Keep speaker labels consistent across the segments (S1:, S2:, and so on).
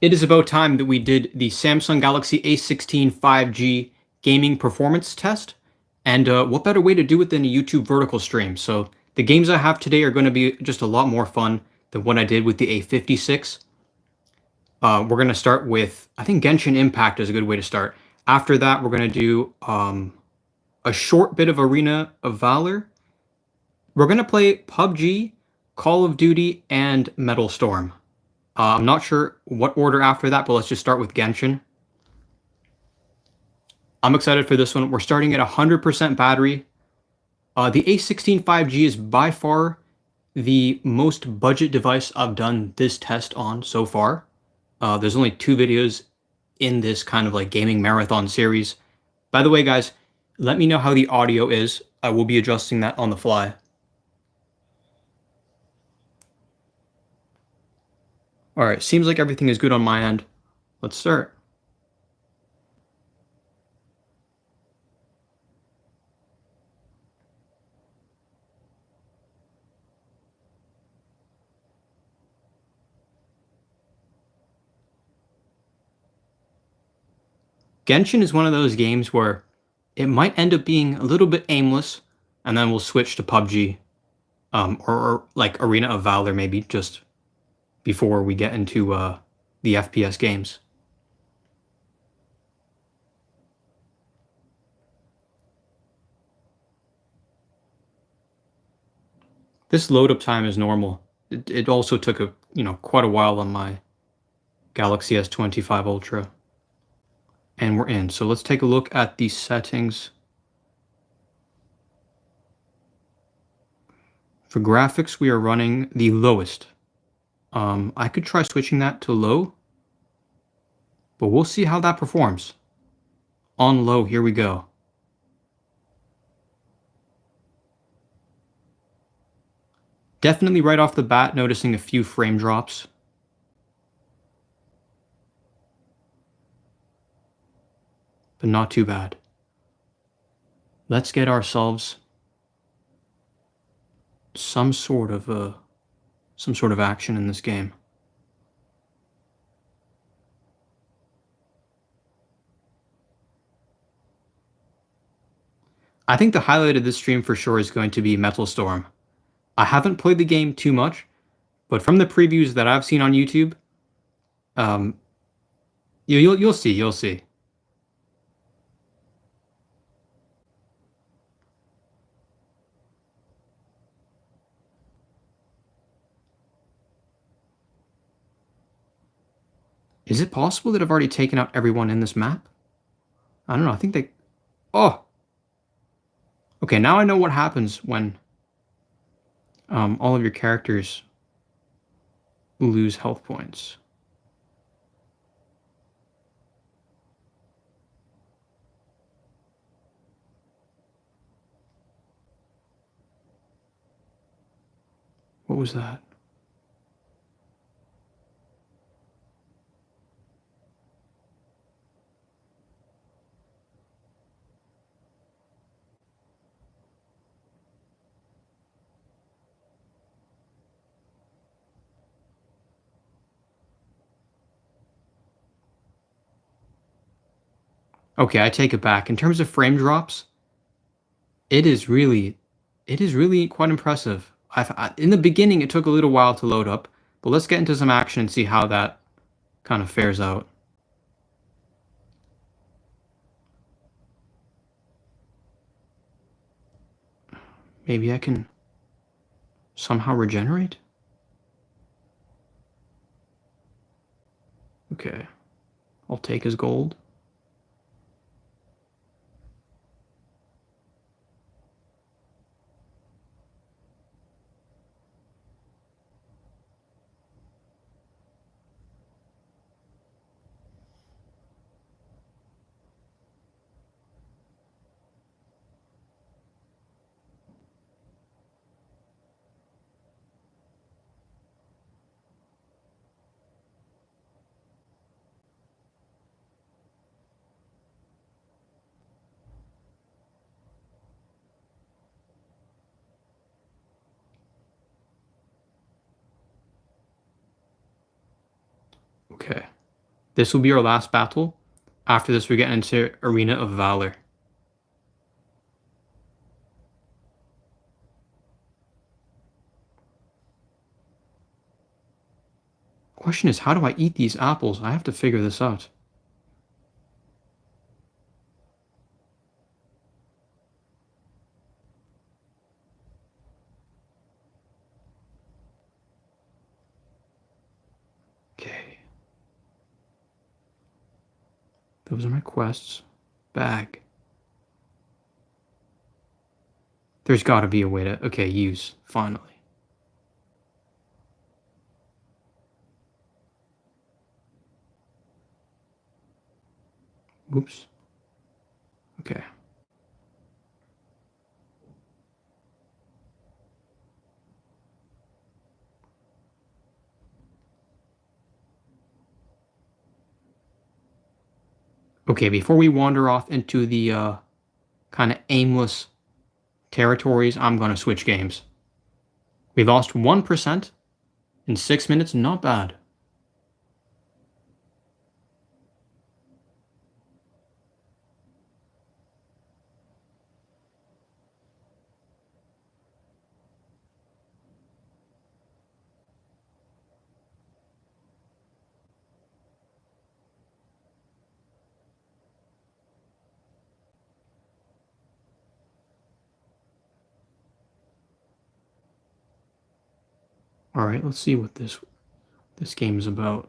S1: It is about time that we did the Samsung Galaxy A16 5G gaming performance test. And what better way to do it than a YouTube vertical stream? So the games I have today are going to be just a lot more fun than what I did with the A56. We're going to start with, I think Genshin Impact is a good way to start. After that, we're going to do a short bit of Arena of Valor. We're going to play PUBG, Call of Duty, and Metal Storm. I'm not sure what order after that, but let's just start with Genshin. I'm excited for this one. We're starting at 100% battery. The A16 5G is by far the most budget device I've done this test on so far. There's only 2 videos in this kind of like gaming marathon series. By the way, guys, let me know how the audio is. I will be adjusting that on the fly. All right, seems like everything is good on my end. Let's start. Genshin is one of those games where it might end up being a little bit aimless, and then we'll switch to PUBG, or like Arena of Valor maybe just before we get into the FPS games. This load up time is normal. It also took quite a while on my Galaxy S25 Ultra. And we're in. So let's take a look at the settings. For graphics, we are running the lowest. I could try switching that to low, but we'll see how that performs. On low, here we go. Definitely right off the bat, noticing a few frame drops. But not too bad. Let's get ourselves some sort of action in this game. I think the highlight of this stream for sure is going to be Metal Storm. I haven't played the game too much, but from the previews that I've seen on YouTube, you'll see. Is it possible that I've already taken out everyone in this map? I don't know. I think they... Oh! Okay, now I know what happens when all of your characters lose health points. What was that? Okay, I take it back. In terms of frame drops, it is really quite impressive. In the beginning, it took a little while to load up, but let's get into some action and see how that kind of fares out. Maybe I can somehow regenerate? Okay. I'll take his gold. Okay. This will be our last battle. After this, we get into Arena of Valor. Question is, how do I eat these apples? I have to figure this out. Okay. Those are my quests. Bag. There's got to be a way to... Okay, use. Finally. Oops. Okay. Okay, before we wander off into the kind of aimless territories, I'm going to switch games. We lost 1% in 6 minutes. Not bad. All right, let's see what this game is about.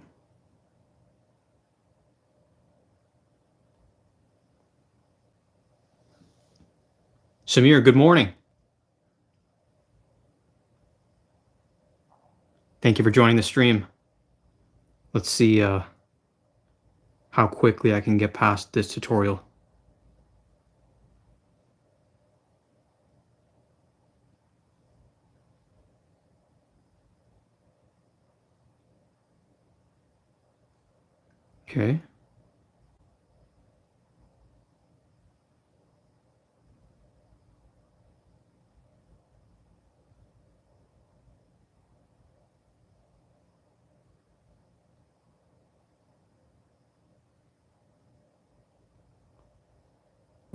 S1: Samir, good morning. Thank you for joining the stream. Let's see how quickly I can get past this tutorial. Okay.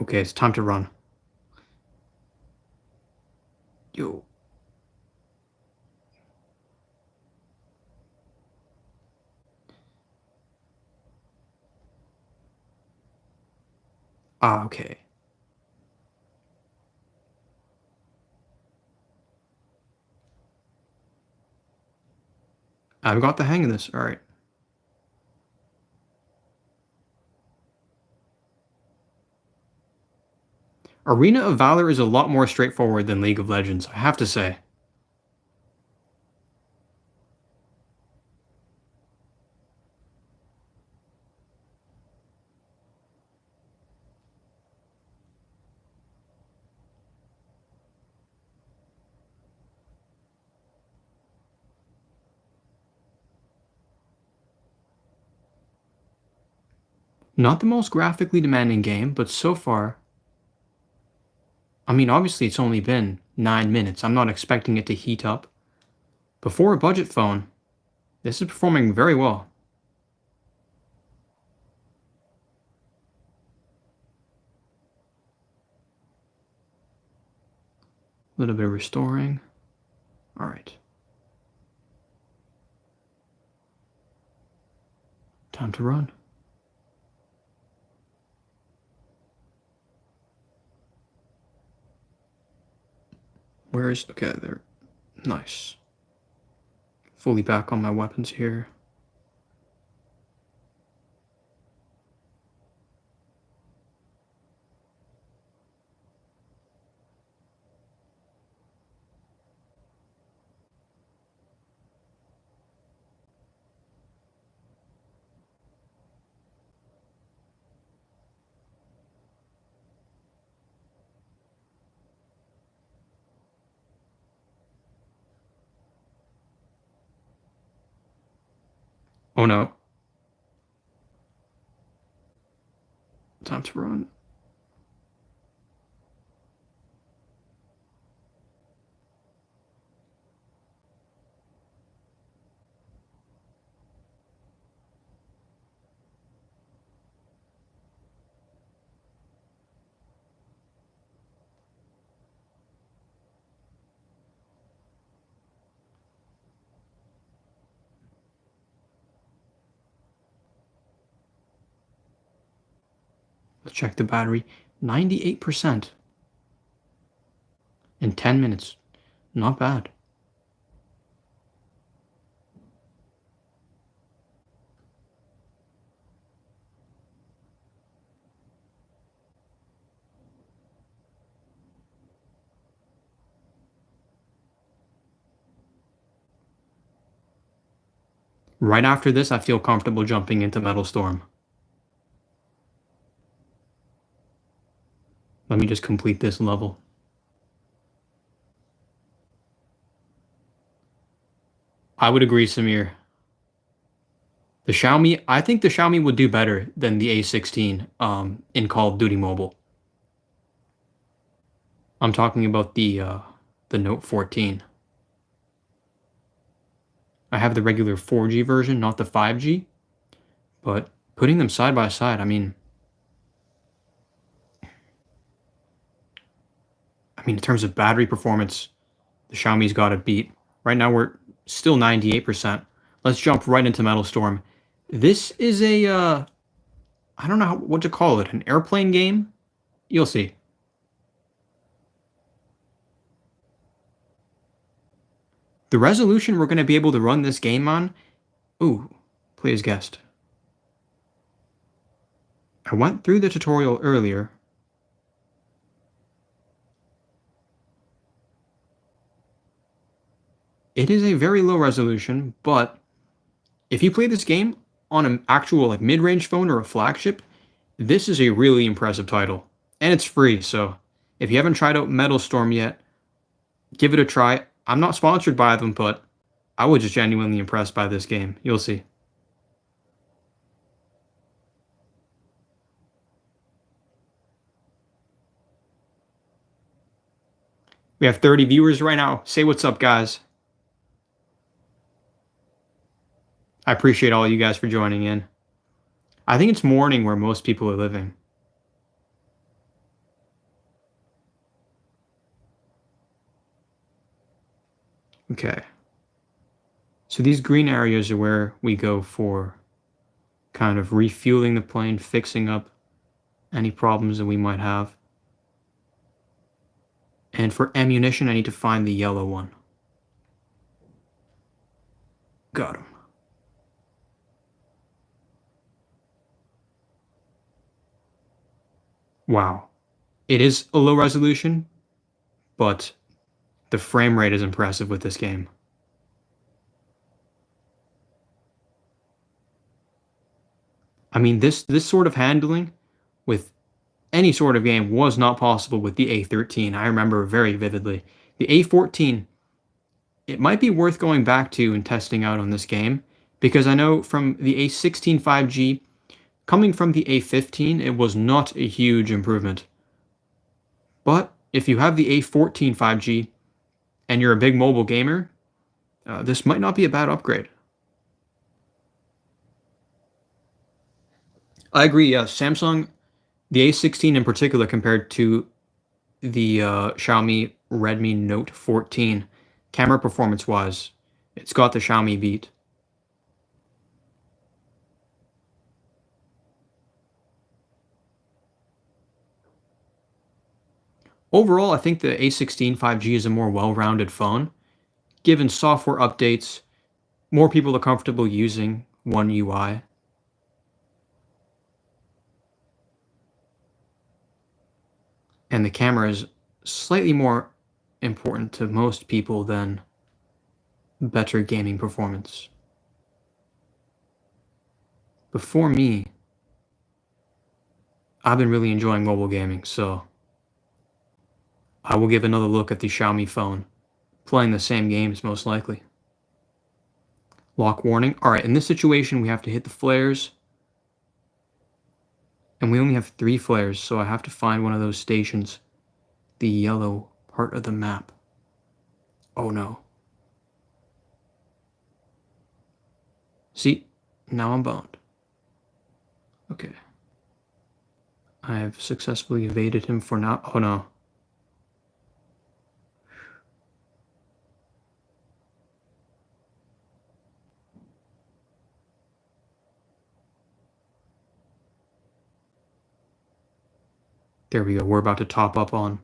S1: Okay, it's time to run. Yo. Ah, okay. I've got the hang of this. All right. Arena of Valor is a lot more straightforward than League of Legends, I have to say. Not the most graphically demanding game, but so far, I mean, obviously it's only been 9 minutes. I'm not expecting it to heat up. But for a budget phone, this is performing very well. A little bit of restoring. All right. Time to run. Where is... Okay, there. Nice. Fully back on my weapons here. Oh no. Time to run. Let's check the battery. 98% in 10 minutes. Not bad. Right after this, I feel comfortable jumping into Metal Storm. Let me just complete this level. I would agree, Samir. I think the Xiaomi would do better than the A16 in Call of Duty Mobile. I'm talking about the Note 14. I have the regular 4G version, not the 5G, but putting them side by side, in terms of battery performance, the Xiaomi's got it beat. Right now we're still 98%. Let's jump right into Metal Storm. This is I don't know what to call it, an airplane game? You'll see. The resolution we're going to be able to run this game on, ooh, please guessed. I went through the tutorial earlier. It is a very low resolution, but if you play this game on an actual mid-range phone or a flagship, this is a really impressive title. And it's free, so if you haven't tried out Metal Storm yet, give it a try. I'm not sponsored by them, but I was just genuinely impressed by this game. You'll see. We have 30 viewers right now. Say what's up, guys. I appreciate all you guys for joining in. I think it's morning where most people are living. Okay. So these green areas are where we go for kind of refueling the plane, fixing up any problems that we might have. And for ammunition, I need to find the yellow one. Got him. Wow. It is a low resolution, but the frame rate is impressive with this game. This sort of handling with any sort of game was not possible with the A13. I remember very vividly. The A14, it might be worth going back to and testing out on this game, because I know from the A16 5G, coming from the A15, it was not a huge improvement. But if you have the A14 5G and you're a big mobile gamer, this might not be a bad upgrade. I agree, yes. Samsung, the A16 in particular, compared to the Xiaomi Redmi Note 14, camera performance-wise, it's got the Xiaomi beat. Overall, I think the A16 5G is a more well-rounded phone. Given software updates, more people are comfortable using One UI. And the camera is slightly more important to most people than better gaming performance. But for me, I've been really enjoying mobile gaming, so I will give another look at the Xiaomi phone, playing the same games most likely. Lock warning. Alright, in this situation we have to hit the flares. And we only have 3 flares, so I have to find one of those stations. The yellow part of the map. Oh no. See, now I'm boned. Okay. I have successfully evaded him for now. Oh no. There we go. We're about to top up on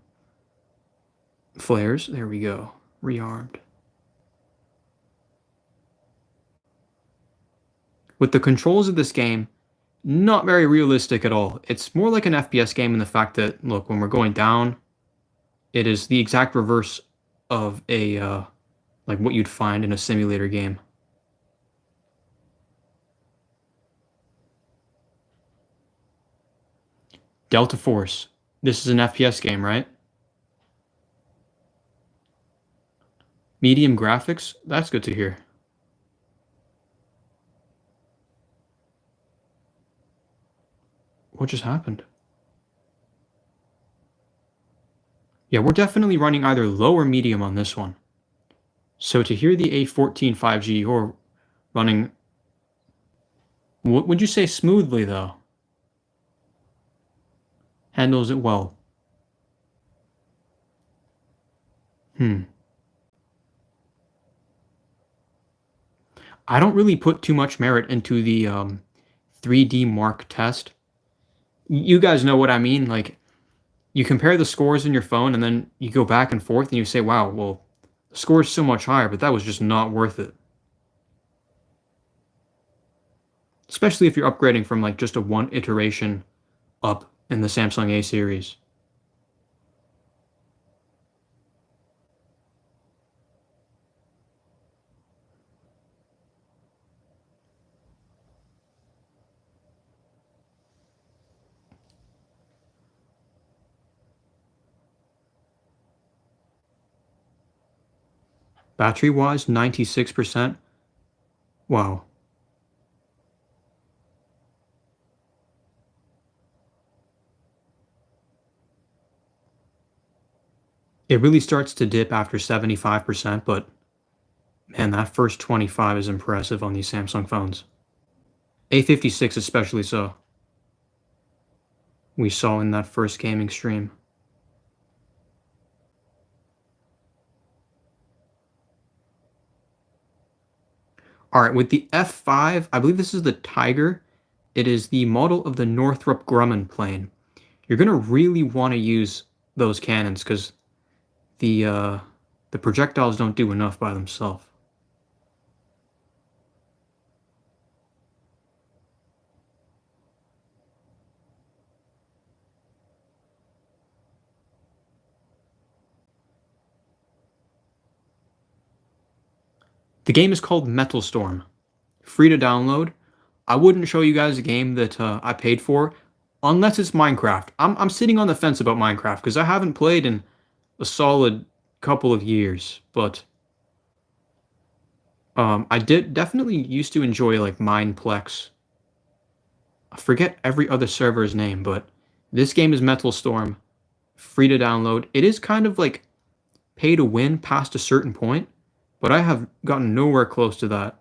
S1: flares. There we go. Rearmed. With the controls of this game, not very realistic at all. It's more like an FPS game in the fact that, look, when we're going down, it is the exact reverse of a, like what you'd find in a simulator game. Delta Force. This is an FPS game, right? Medium graphics? That's good to hear. What just happened? Yeah, we're definitely running either low or medium on this one. So to hear the A14 5G, you're running, what would you say smoothly though? Handles it well. I don't really put too much merit into the 3D Mark test. You guys know what I mean. Like, you compare the scores in your phone and then you go back and forth and you say, wow, well, the score is so much higher, but that was just not worth it. Especially if you're upgrading from like just a one iteration up in the Samsung A series. Battery wise, 96%. Wow. It really starts to dip after 75%, but man, that first 25 is impressive on these Samsung phones. A56 especially so. We saw in that first gaming stream. All right, with the F5, I believe this is the Tiger. It is the model of the Northrop Grumman plane. You're gonna really want to use those cannons because the projectiles don't do enough by themselves. The game is called Metal Storm. Free to download. I wouldn't show you guys a game that I paid for unless it's Minecraft. I'm sitting on the fence about Minecraft because I haven't played in a solid couple of years, but I did definitely used to enjoy like Mineplex. I forget every other server's name, but this game is Metal Storm, free to download. It is kind of like pay to win past a certain point, but I have gotten nowhere close to that.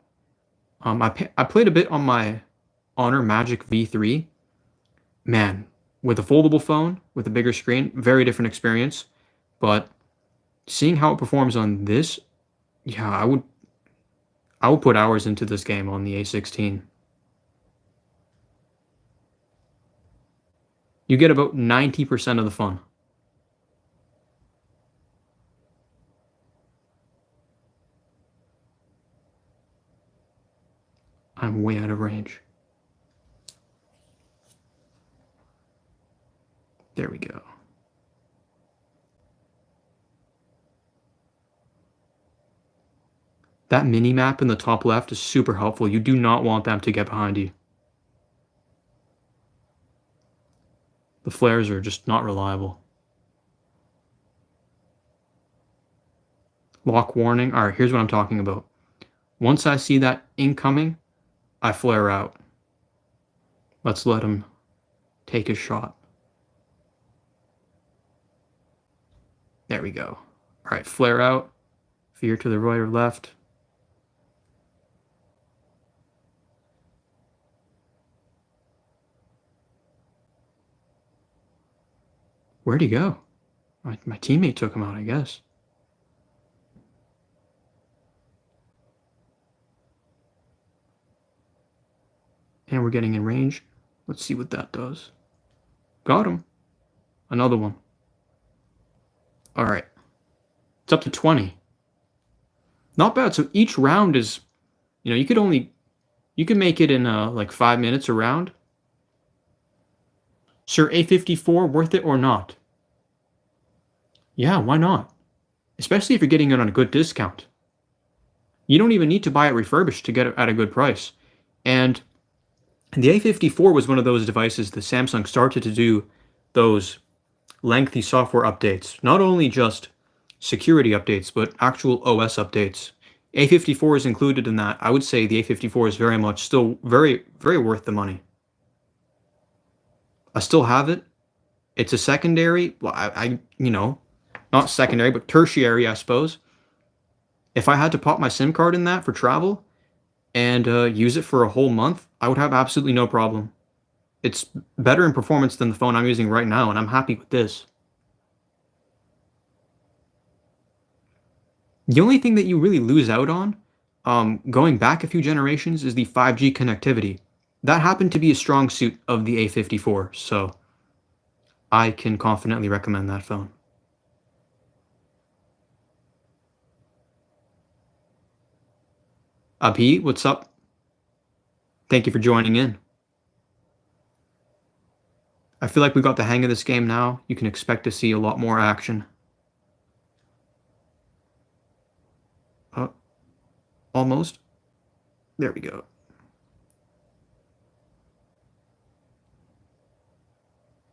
S1: I played a bit on my Honor Magic V3. Man, with a foldable phone with a bigger screen, very different experience. But seeing how it performs on this, yeah, I would put hours into this game on the A16. You get about 90% of the fun. I'm way out of range. There we go. That mini map in the top left is super helpful. You do not want them to get behind you. The flares are just not reliable. Lock warning. All right, here's what I'm talking about. Once I see that incoming, I flare out. Let's let him take his shot. There we go. All right, flare out. Veer to the right or left. Where'd he go? My teammate took him out, I guess. And we're getting in range. Let's see what that does. Got him. Another one. All right. It's up to 20. Not bad. So each round is, you could make it in like 5 minutes a round. Sir, A54, worth it or not? Yeah, why not? Especially if you're getting it on a good discount. You don't even need to buy it refurbished to get it at a good price. And the A54 was one of those devices that Samsung started to do those lengthy software updates. Not only just security updates, but actual OS updates. A54 is included in that. I would say the A54 is very much still very, very worth the money. I still have it. It's a secondary, well, not secondary, but tertiary, I suppose. If I had to pop my SIM card in that for travel and use it for a whole month, I would have absolutely no problem. It's better in performance than the phone I'm using right now, and I'm happy with this. The only thing that you really lose out on, going back a few generations, is the 5G connectivity. That happened to be a strong suit of the A54, so I can confidently recommend that phone. Abhi, what's up? Thank you for joining in. I feel like we got the hang of this game now. You can expect to see a lot more action. Almost. There we go.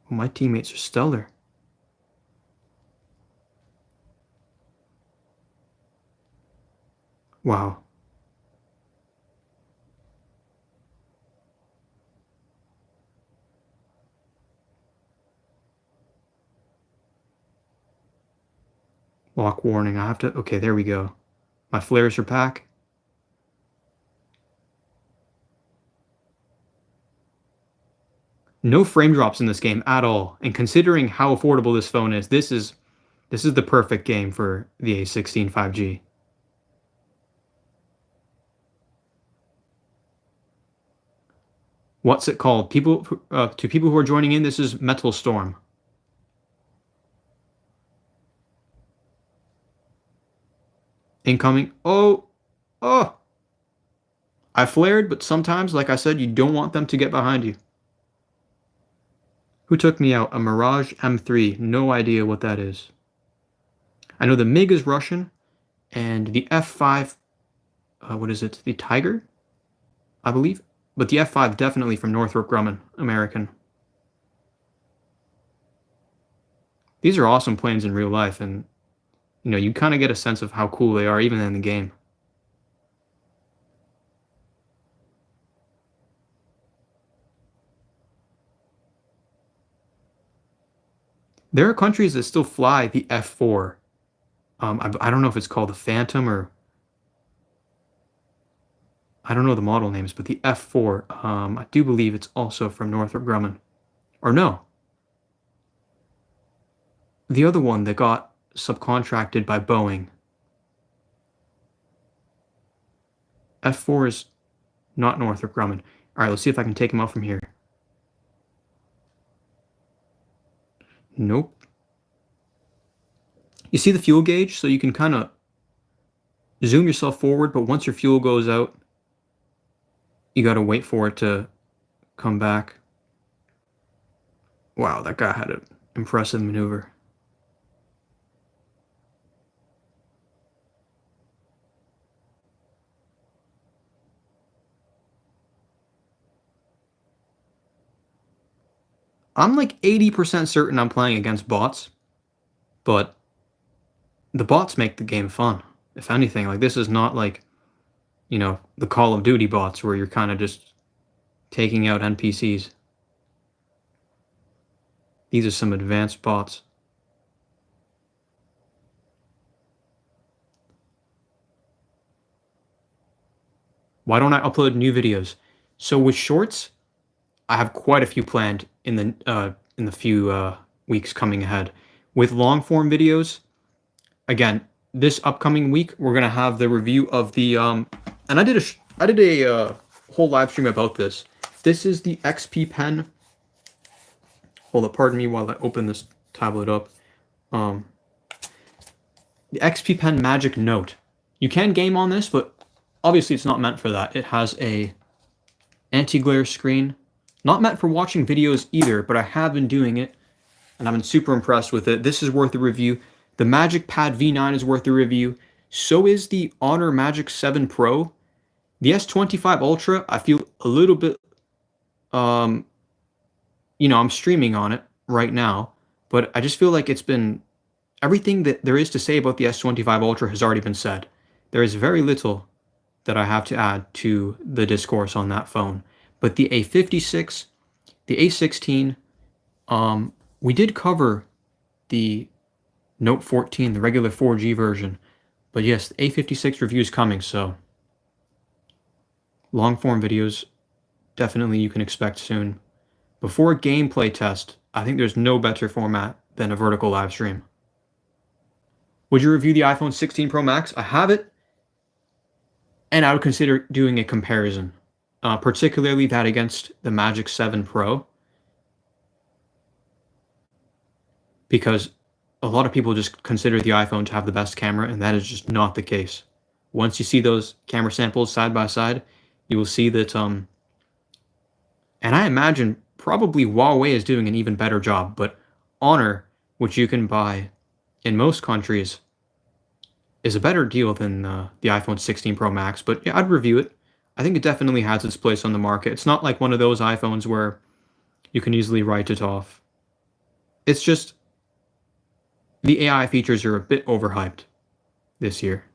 S1: Oh, my teammates are stellar. Wow. Lock warning. I have to... Okay, there we go. My flares are back. No frame drops in this game at all. And considering how affordable this phone is, this is the perfect game for the A16 5G. What's it called? To people who are joining in, this is Metal Storm. Incoming. Oh! Oh! I flared, but sometimes, like I said, you don't want them to get behind you. Who took me out? A Mirage M3. No idea what that is. I know the MiG is Russian, and the F5, what is it? The Tiger, I believe. But the F5 definitely from Northrop Grumman, American. These are awesome planes in real life, and you kind of get a sense of how cool they are even in the game. There are countries that still fly the F4. I don't know if it's called the Phantom or I don't know the model names, but the F4, I do believe it's also from Northrop Grumman. Or no. The other one that got subcontracted by Boeing. F4 is not Northrop Grumman. All right, let's see if I can take him out from here. Nope. You see the fuel gauge? So you can kind of zoom yourself forward, but once your fuel goes out, you got to wait for it to come back. Wow, that guy had an impressive maneuver. I'm like 80% certain I'm playing against bots, but the bots make the game fun. If anything, like this is not like, the Call of Duty bots where you're kind of just taking out NPCs. These are some advanced bots. Why don't I upload new videos? So with shorts, I have quite a few planned in the few weeks coming ahead. With long form videos, again, this upcoming week we're gonna have the review of the and I did a whole live stream about this. This is the XP pen. Hold up, pardon me while I open this tablet up. Um, the XP Pen Magic Note. You can game on this, but obviously it's not meant for that. It has a anti-glare screen. Not meant for watching videos either, but I have been doing it, and I've been super impressed with it. This is worth a review. The Magic Pad V9 is worth a review. So is the Honor Magic 7 Pro. The S25 Ultra, I feel a little bit, I'm streaming on it right now, but I just feel like it's been, everything that there is to say about the S25 Ultra has already been said. There is very little that I have to add to the discourse on that phone. But the A56, the A16, we did cover the Note 14, the regular 4G version. But yes, the A56 review is coming, so long form videos definitely you can expect soon. Before a gameplay test, I think there's no better format than a vertical live stream. Would you review the iPhone 16 Pro Max? I have it, and I would consider doing a comparison, particularly that against the Magic 7 Pro, because a lot of people just consider the iPhone to have the best camera, and that is just not the case. Once you see those camera samples side by side, you will see that, and I imagine probably Huawei is doing an even better job, but Honor, which you can buy in most countries, is a better deal than the iPhone 16 Pro Max. But yeah, I'd review it. I think it definitely has its place on the market. It's not like one of those iPhones where you can easily write it off. It's just the AI features are a bit overhyped this year.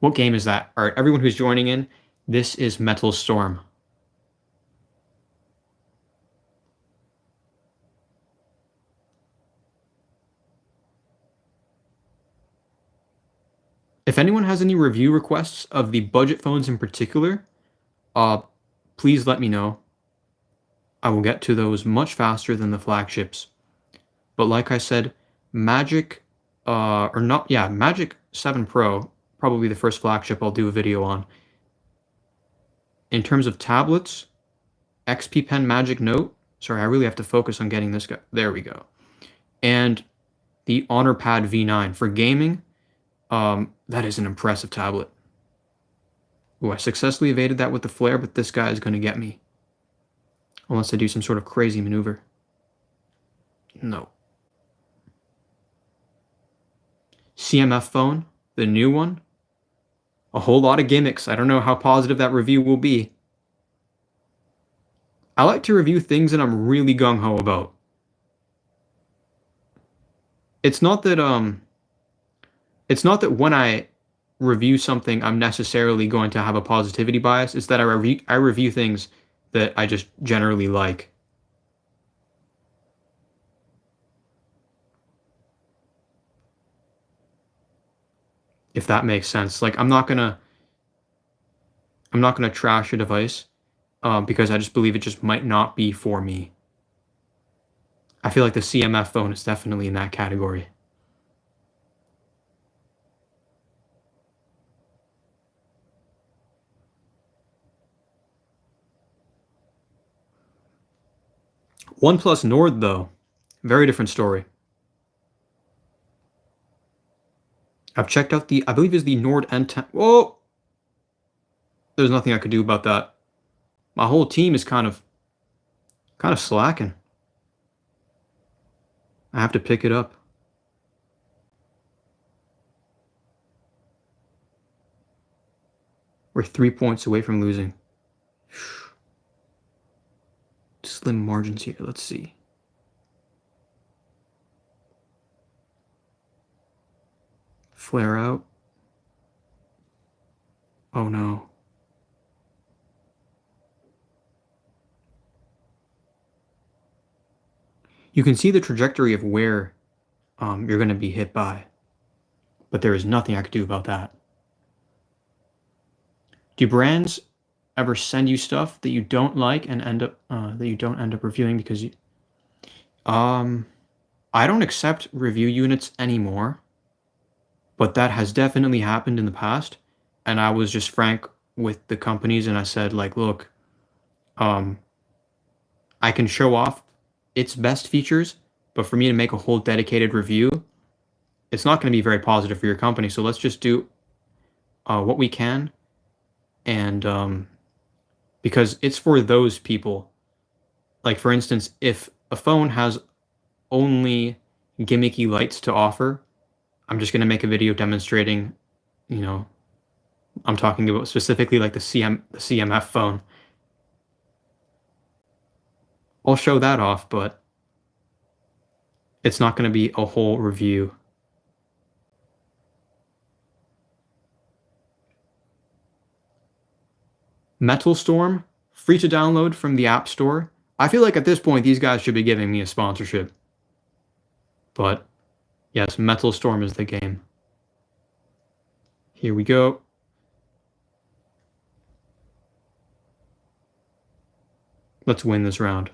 S1: What game is that? All right, everyone who's joining in, this is Metal Storm. If anyone has any review requests of the budget phones in particular, please let me know. I will get to those much faster than the flagships. But like I said, Magic 7 Pro, probably the first flagship I'll do a video on. In terms of tablets, XP Pen Magic Note. Sorry, I really have to focus on getting this guy. There we go. And the Honor Pad V9 for gaming. That is an impressive tablet. Ooh, I successfully evaded that with the flare, but this guy is going to get me. Unless I do some sort of crazy maneuver. No. CMF phone, the new one. A whole lot of gimmicks. I don't know how positive that review will be. I like to review things that I'm really gung-ho about. It's not that when I review something I'm necessarily going to have a positivity bias. It's that I review things that I just generally like. If that makes sense. Like I'm not gonna trash a device because I just believe it just might not be for me. I feel like the CMF phone is definitely in that category. OnePlus Nord, though, very different story. I've checked out I believe it's the Nord N10. Whoa! There's nothing I could do about that. My whole team is kind of slacking. I have to pick it up. We're 3 points away from losing. Slim margins here. Let's see. Flare out. Oh no. You can see the trajectory of where you're going to be hit by, but there is nothing I could do about that. Do brands ever send you stuff that you don't like and end up reviewing because you? I don't accept review units anymore, but that has definitely happened in the past, and I was just frank with the companies and I said like, look, I can show off its best features, but for me to make a whole dedicated review, it's not going to be very positive for your company. So let's just do what we can, and because it's for those people. Like for instance, if a phone has only gimmicky lights to offer, I'm just going to make a video demonstrating, you know, I'm talking about specifically like the CMF phone. I'll show that off, but it's not going to be a whole review. Metal Storm, free to download from the App Store. I feel like at this point these guys should be giving me a sponsorship. But yes, Metal Storm is the game. Here we go. Let's win this round.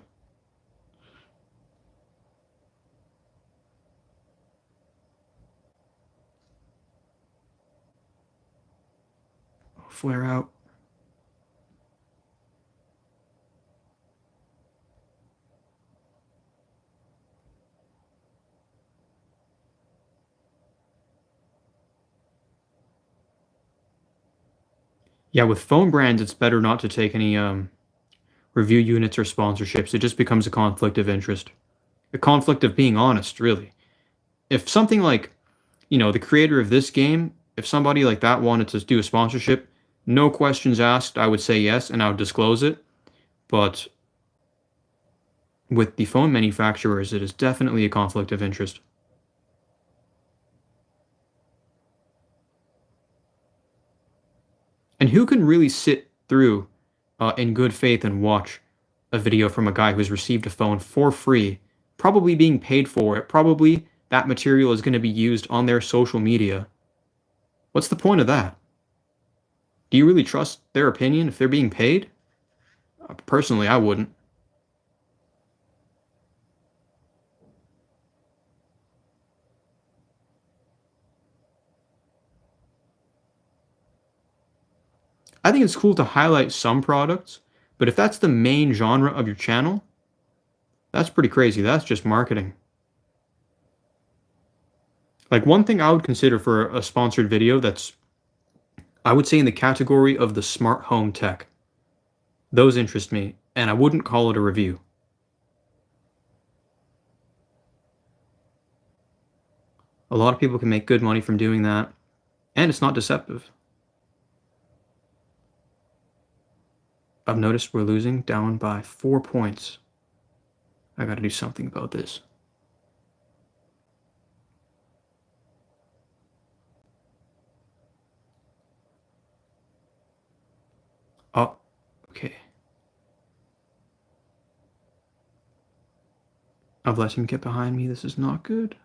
S1: Flare out. Yeah, with phone brands, it's better not to take any review units or sponsorships. It just becomes a conflict of interest. A conflict of being honest, really. If something like, the creator of this game, if somebody like that wanted to do a sponsorship, no questions asked, I would say yes and I would disclose it. But with the phone manufacturers, it is definitely a conflict of interest. And who can really sit through in good faith and watch a video from a guy who's received a phone for free, probably being paid for it, probably that material is going to be used on their social media? What's the point of that? Do you really trust their opinion if they're being paid? Personally, I wouldn't. I think it's cool to highlight some products, but if that's the main genre of your channel, that's pretty crazy. That's just marketing. Like one thing I would consider for a sponsored video that's, I would say, in the category of the smart home tech. Those interest me, and I wouldn't call it a review. A lot of people can make good money from doing that, and it's not deceptive. I've noticed we're losing down by 4 points. I gotta do something about this. Oh, okay. I've let him get behind me. This is not good.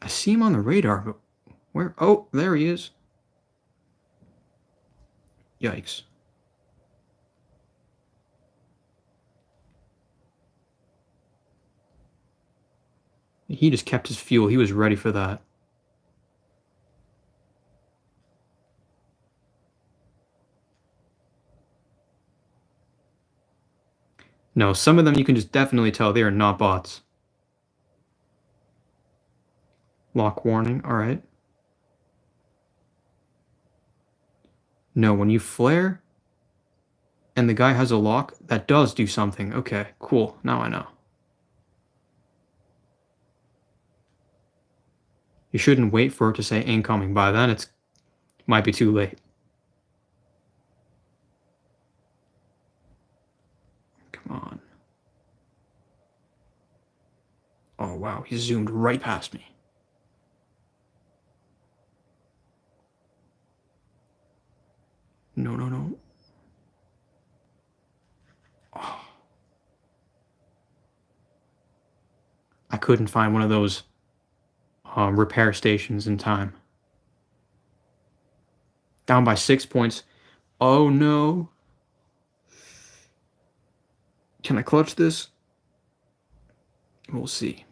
S1: I see him on the radar, but where? Oh, there he is. Yikes. He just kept his fuel. He was ready for that. No, some of them you can just definitely tell they are not bots. Lock warning, alright. No, when you flare and the guy has a lock, that does do something. Okay, cool. Now I know. You shouldn't wait for it to say incoming. By then, it might be too late. Come on. Oh, wow. He zoomed right past me. No, no, no. Oh. I couldn't find one of those repair stations in time. Down by 6 points. Oh, no. Can I clutch this? We'll see.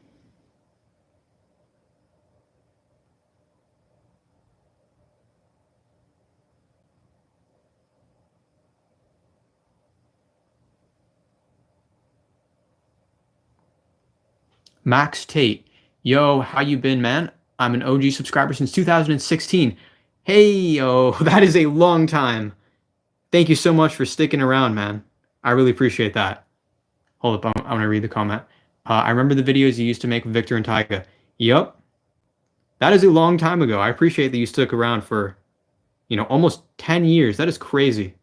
S1: Max Tate. Yo, how you been, man? I'm an OG subscriber since 2016. Hey, yo, that is a long time. Thank you so much for sticking around, man. I really appreciate that. Hold up, I want to read the comment. I remember the videos you used to make with Victor and Tyga. Yup, that is a long time ago. I appreciate that you stuck around for, almost 10 years. That is crazy.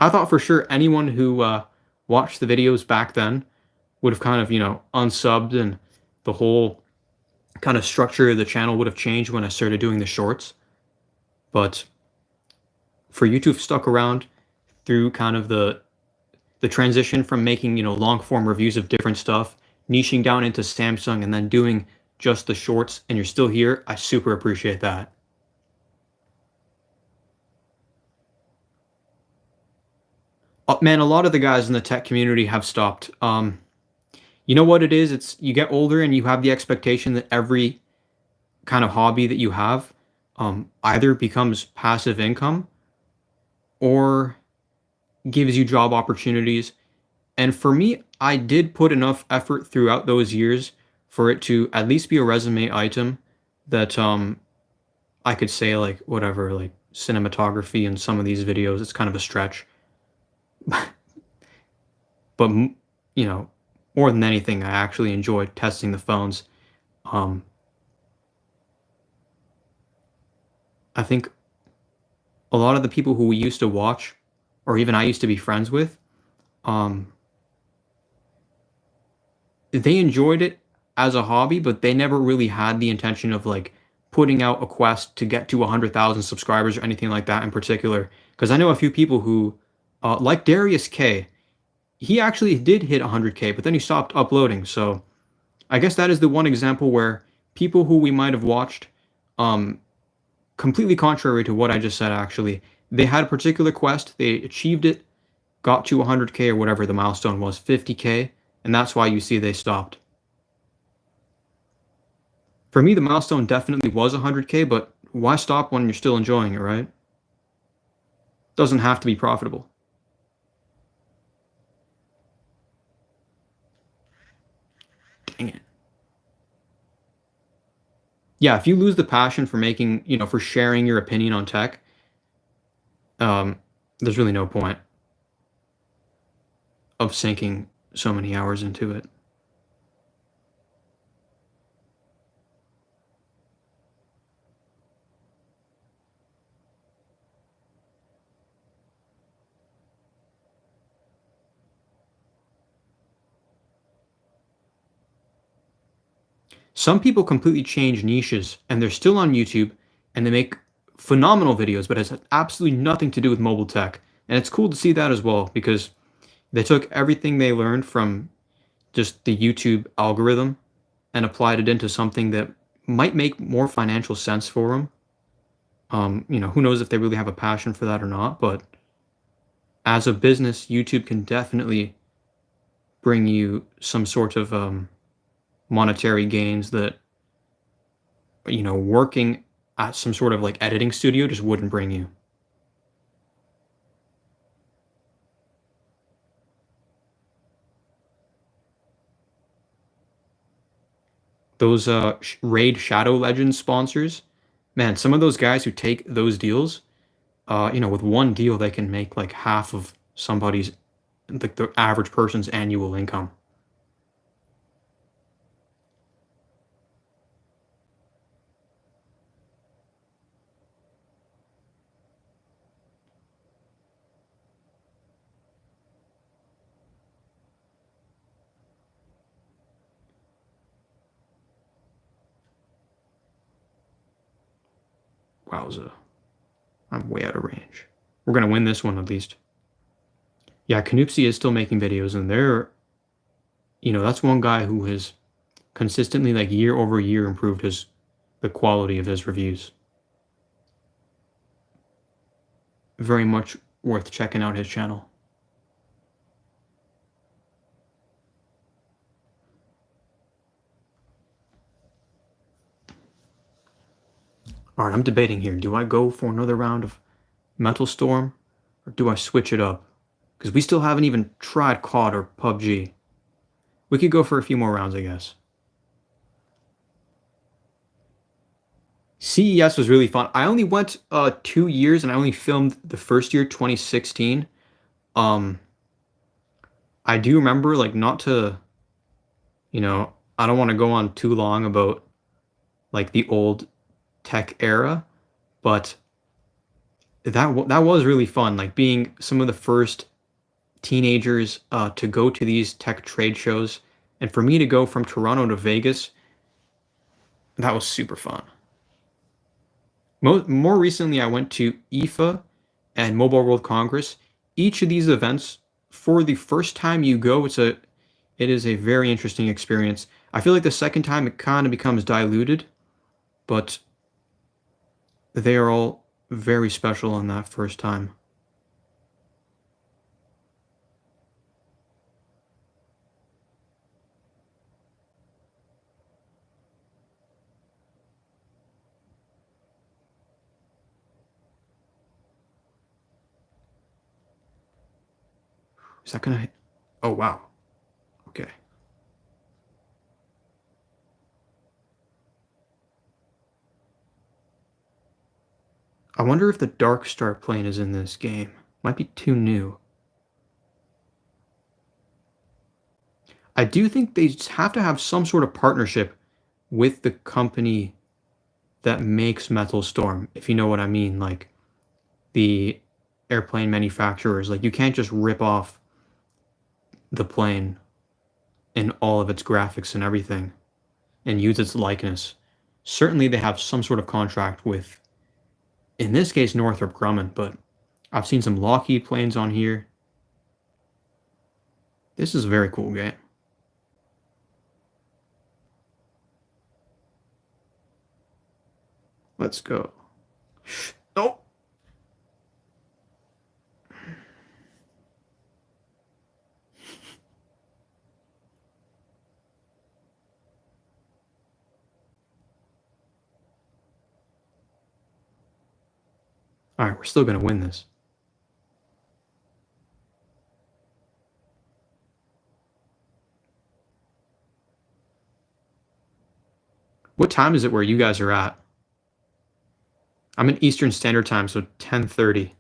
S1: I thought for sure anyone who watched the videos back then would have kind of, unsubbed, and the whole kind of structure of the channel would have changed when I started doing the shorts. But for you to have stuck around through kind of the transition from making, long form reviews of different stuff, niching down into Samsung, and then doing just the shorts, and you're still here, I super appreciate that. Man, a lot of the guys in the tech community have stopped. You know what it is? It's you get older and you have the expectation that every kind of hobby that you have either becomes passive income or gives you job opportunities. And for me, I did put enough effort throughout those years for it to at least be a resume item that I could say, like, whatever, like cinematography in some of these videos, it's kind of a stretch. But more than anything, I actually enjoyed testing the phones. Um, I think a lot of the people who we used to watch, or even I used to be friends with, um, they enjoyed it as a hobby, but they never really had the intention of like putting out a quest to get to 100,000 subscribers or anything like that in particular. Because I know a few people who, like Darius K, he actually did hit 100K, but then he stopped uploading. So I guess that is the one example where people who we might have watched, um, completely contrary to what I just said, actually, they had a particular quest, they achieved it, got to 100K or whatever the milestone was, 50K, and that's why you see they stopped. For me, the milestone definitely was 100K, but why stop when you're still enjoying it, right? Doesn't have to be profitable. Dang it. Yeah, if you lose the passion for making, for sharing your opinion on tech, um, there's really no point of sinking so many hours into it. Some people completely change niches and they're still on YouTube and they make phenomenal videos, but it has absolutely nothing to do with mobile tech. And it's cool to see that as well because they took everything they learned from just the YouTube algorithm and applied it into something that might make more financial sense for them. Who knows if they really have a passion for that or not, but as a business, YouTube can definitely bring you some sort of monetary gains that working at some sort of like editing studio just wouldn't bring you. Those Raid Shadow Legends sponsors, man, some of those guys who take those deals, with one deal they can make like half of somebody's, like the average person's annual income. Wowza, I'm way out of range. We're gonna win this one at least. Yeah, Canupsi is still making videos, and that's one guy who has consistently, like year over year, improved the quality of his reviews. Very much worth checking out his channel. All right, I'm debating here. Do I go for another round of Metal Storm, or do I switch it up? Because we still haven't even tried COD or PUBG. We could go for a few more rounds, I guess. CES was really fun. I only went 2 years, and I only filmed the first year, 2016. Um, I do remember, like, not to, I don't want to go on too long about like the old tech era, but that was really fun. Like being some of the first teenagers to go to these tech trade shows, and for me to go from Toronto to Vegas, that was super fun. More recently, I went to IFA and Mobile World Congress. Each of these events, for the first time you go, it is a very interesting experience. I feel like the second time it kind of becomes diluted, but they are all very special on that first time. Is that gonna? Oh wow. Okay. I wonder if the Dark Star plane is in this game. Might be too new. I do think they just have to have some sort of partnership with the company that makes Metal Storm, if you know what I mean. Like the airplane manufacturers. Like you can't just rip off the plane in all of its graphics and everything and use its likeness. Certainly they have some sort of contract with, in this case, Northrop Grumman, but I've seen some Lockheed planes on here. This is a very cool game. Let's go. Oh! Alright, we're still going to win this. What time is it where you guys are at? I'm in Eastern Standard Time, so 10:30.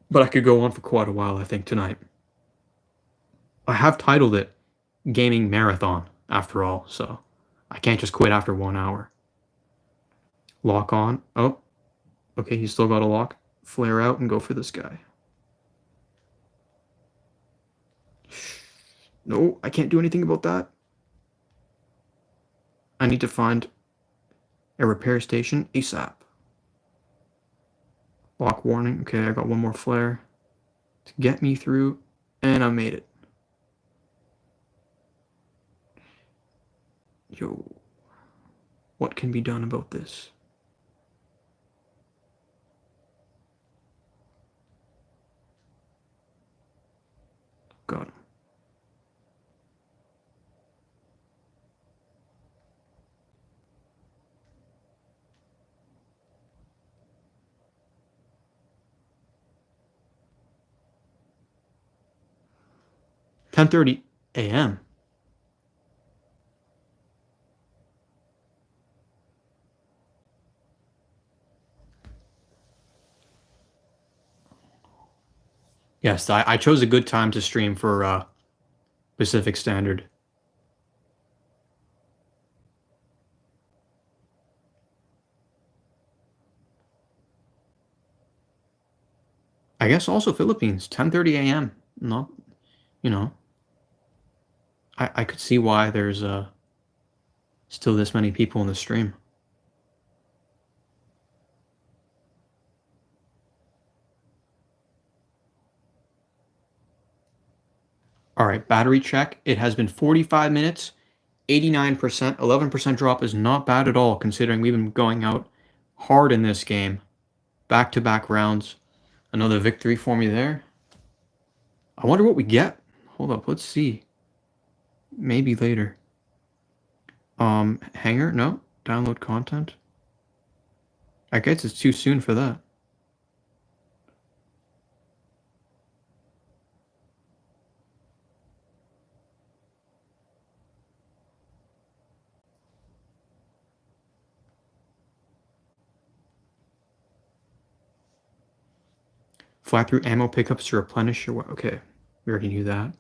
S1: But I could go on for quite a while, I think, tonight. I have titled it Gaming Marathon, after all, so I can't just quit after 1 hour. Lock on. Oh, okay, he's still got a lock. Flare out and go for this guy. No, I can't do anything about that. I need to find a repair station ASAP. Lock warning. Okay, I got one more flare to get me through, and I made it. Yo, what can be done about this? Got him. $10:30 a.m. Yes, I chose a good time to stream for Pacific Standard. I guess also Philippines, 10:30 a.m. Not, you know, I could see why there's still this many people in the stream. All right, battery check. It has been 45 minutes, 89%, 11% drop is not bad at all considering we've been going out hard in this game. Back-to-back rounds. Another victory for me there. I wonder what we get. Hold up, let's see. Maybe later. Hanger? No. Download content? I guess it's too soon for that. Fly through ammo pickups to replenish your... Okay, we already knew that.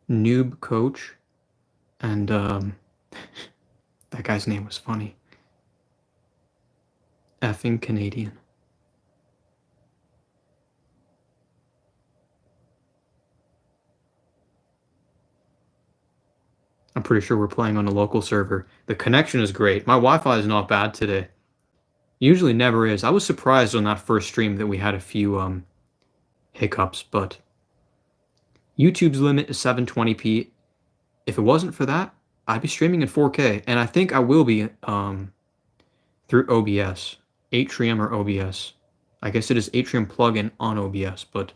S1: Noob coach. And, that guy's name was funny. Effing Canadian. I'm pretty sure we're playing on a local server. The connection is great. My Wi-Fi is not bad today. Usually never is. I was surprised on that first stream that we had a few hiccups, but YouTube's limit is 720p. If it wasn't for that, I'd be streaming in 4K, and I think I will be through OBS, Atrium or OBS. I guess it is Atrium plugin on OBS, but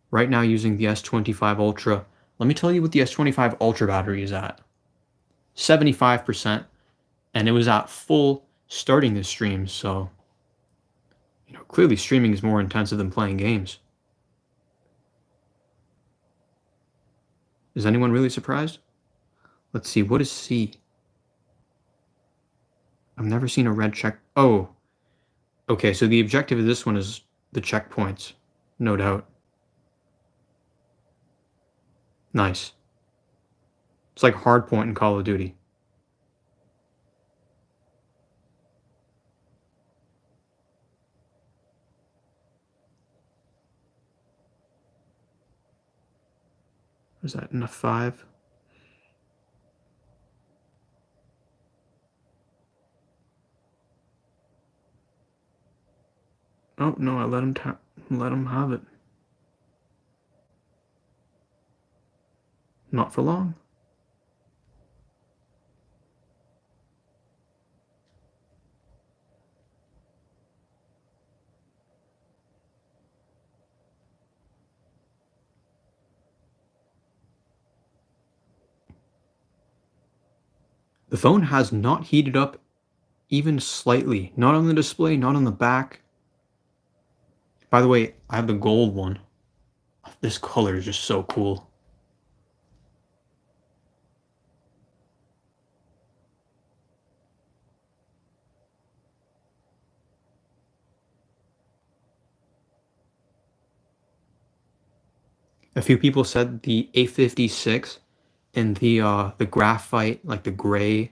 S1: right now using the S25 Ultra. Let me tell you what the S25 Ultra battery is at. 75%, and it was at full starting this stream, so clearly streaming is more intensive than playing games. Is anyone really surprised? Let's see, what is C? I've never seen a red check. Oh, okay, so the objective of this one is the checkpoints, no doubt. Nice. It's like hardpoint in Call of Duty. Is that in a 5? Oh, no, I let him have it. Not for long. The phone has not heated up even slightly. Not on the display, not on the back. By the way, I have the gold one. This color is just so cool. A few people said the A56 and the graphite, like the gray,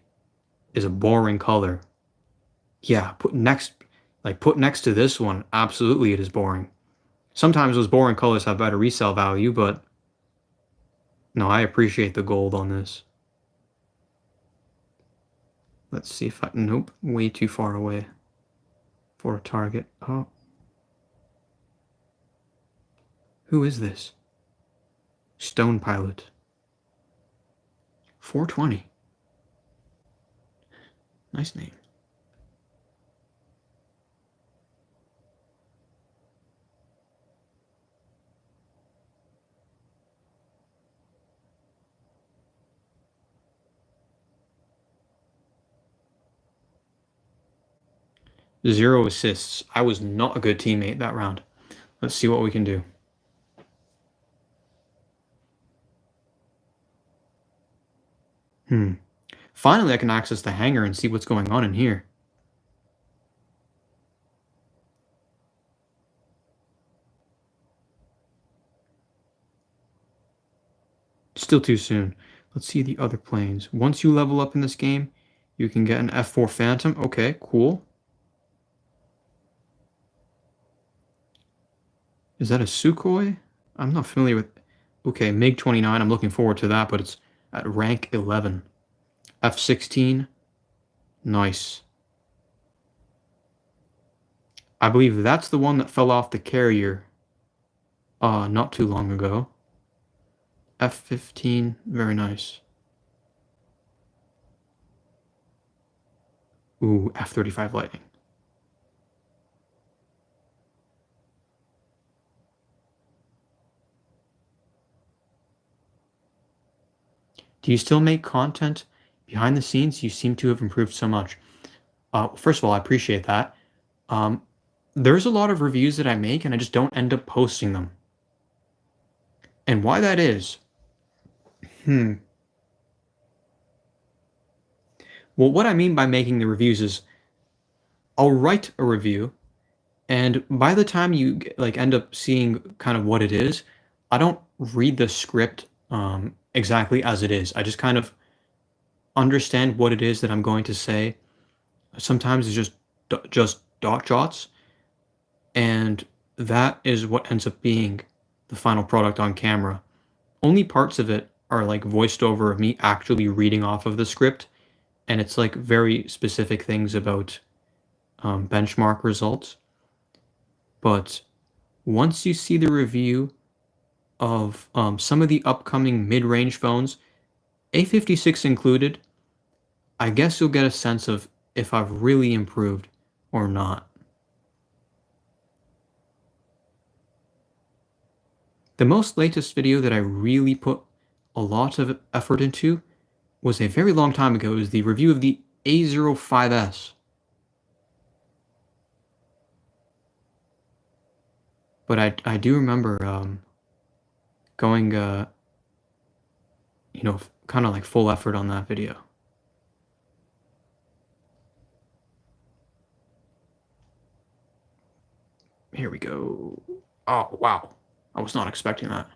S1: is a boring color. Yeah, put next to this one, absolutely it is boring. Sometimes those boring colors have better resale value, but no, I appreciate the gold on this. Let's see if I... Nope, way too far away for a target. Oh. Who is this? Stone Pilot. 420. Nice name. Zero assists. I was not a good teammate that round. Let's see what we can do. Finally, I can access the hangar and see what's going on in here. Still too soon. Let's see the other planes. Once you level up in this game, you can get an F4 Phantom. Okay, cool. Is that a Sukhoi? I'm not familiar with... Okay, MiG-29, I'm looking forward to that, but it's at rank 11. F-16. Nice. I believe that's the one that fell off the carrier not too long ago. F-15, very nice. Ooh, F-35 Lightning. Do you still make content behind the scenes? You seem to have improved so much. First of all, I appreciate that. Um, there's a lot of reviews that I make and I just don't end up posting them. And why that is, hmm. Well, what I mean by making the reviews is I'll write a review, and by the time you like end up seeing kind of what it is, I don't read the script exactly as it is. I just kind of understand what it is that I'm going to say. Sometimes it's just dot jots, and that is what ends up being the final product on camera. Only parts of it are like voiced over of me actually reading off of the script, and it's like very specific things about benchmark results. But once you see the review of some of the upcoming mid-range phones, A56 included, I guess you'll get a sense of if I've really improved or not. The most latest video that I really put a lot of effort into was a very long time ago. It was the review of the A05s. But I do remember going, kind of like full effort on that video. Here we go. Oh, wow. I was not expecting that.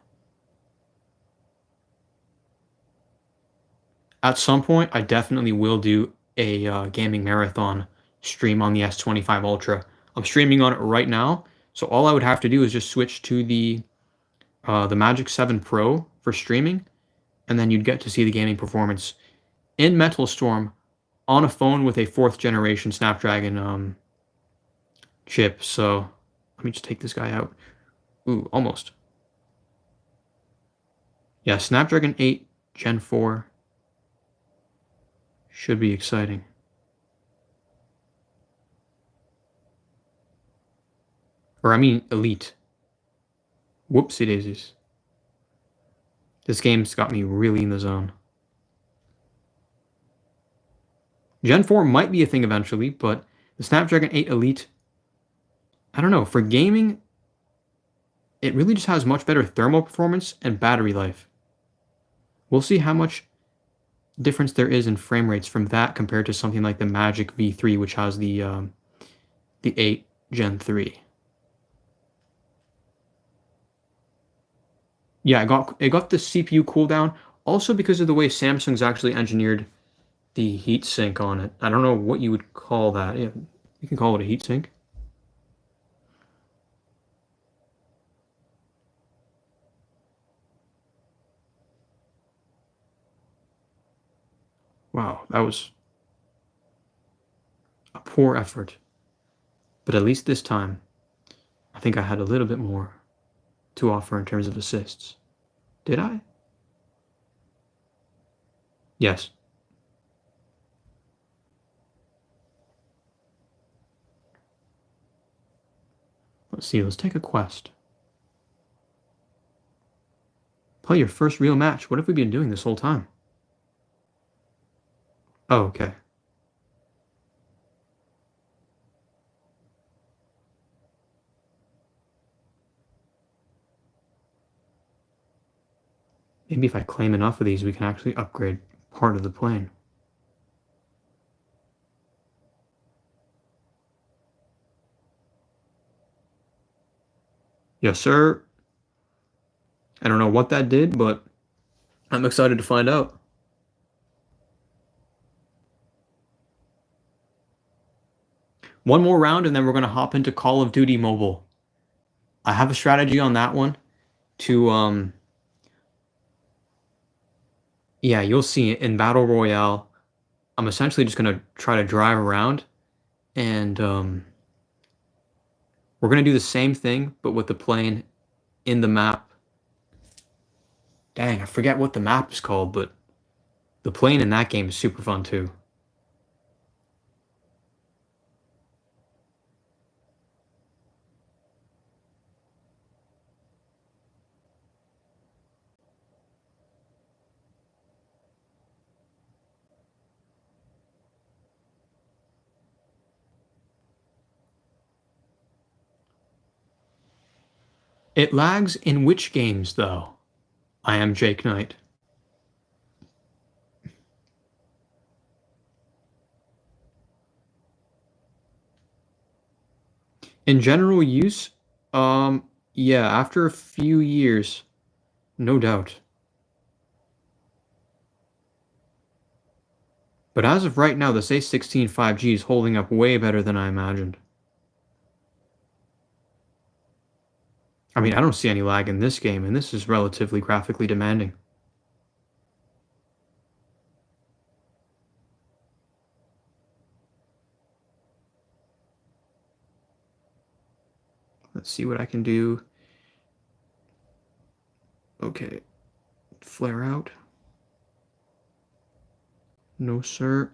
S1: At some point, I definitely will do a gaming marathon stream on the S25 Ultra. I'm streaming on it right now, so all I would have to do is just switch to the Magic 7 Pro for streaming, and then you'd get to see the gaming performance in Metal Storm on a phone with a 4th generation Snapdragon chip. So let me just take this guy out. Ooh, almost. Yeah, Snapdragon 8 Gen 4 should be exciting. Or I mean Elite. Whoopsie daisies. This game's got me really in the zone. Gen 4 might be a thing eventually, but the Snapdragon 8 Elite, I don't know, for gaming, it really just has much better thermal performance and battery life. We'll see how much difference there is in frame rates from that compared to something like the Magic V3, which has the 8 Gen 3. Yeah, it got the CPU cooldown also because of the way Samsung's actually engineered the heat sink on it. I don't know what you would call that. Yeah, you can call it a heat sink. Wow, that was a poor effort. But at least this time, I think I had a little bit more to offer in terms of assists. Did I? Yes. Let's see, let's take a quest. Play your first real match. What have we been doing this whole time? Oh, okay. Maybe if I claim enough of these, we can actually upgrade part of the plane. Yes, sir. I don't know what that did, but I'm excited to find out. One more round, and then we're going to hop into Call of Duty Mobile. I have a strategy on that one to, yeah, you'll see it in Battle Royale. I'm essentially just going to try to drive around, and we're going to do the same thing, but with the plane in the map. Dang, I forget what the map is called, but the plane in that game is super fun too. It lags in which games, though? I am Jake Knight. In general use, yeah, after a few years, no doubt. But as of right now, this A16 5G is holding up way better than I imagined. I mean, I don't see any lag in this game, and this is relatively graphically demanding. Let's see what I can do. Okay, flare out. No, sir.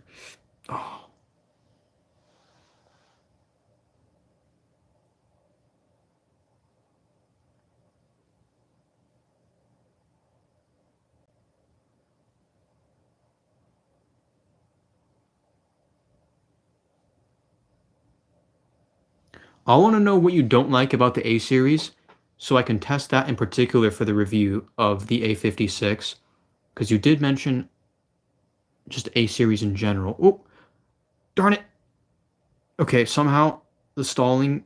S1: Oh. I want to know what you don't like about the A series, so I can test that in particular for the review of the A56, because you did mention just A series in general. Oh, darn it. Okay, somehow the stalling.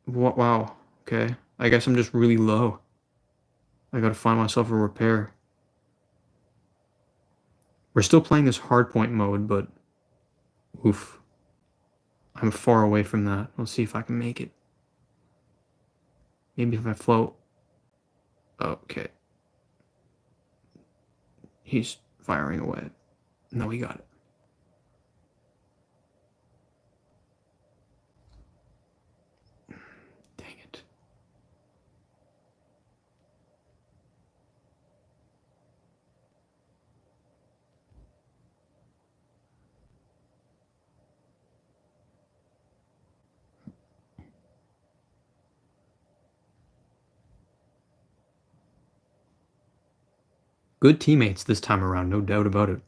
S1: Wow. Okay, I guess I'm just really low. I gotta find myself a repair. We're still playing this hardpoint mode, but oof. I'm far away from that. Let's see if I can make it. Maybe if I float. Okay. He's firing away. No, we got it. Dang it. Good teammates this time around, no doubt about it.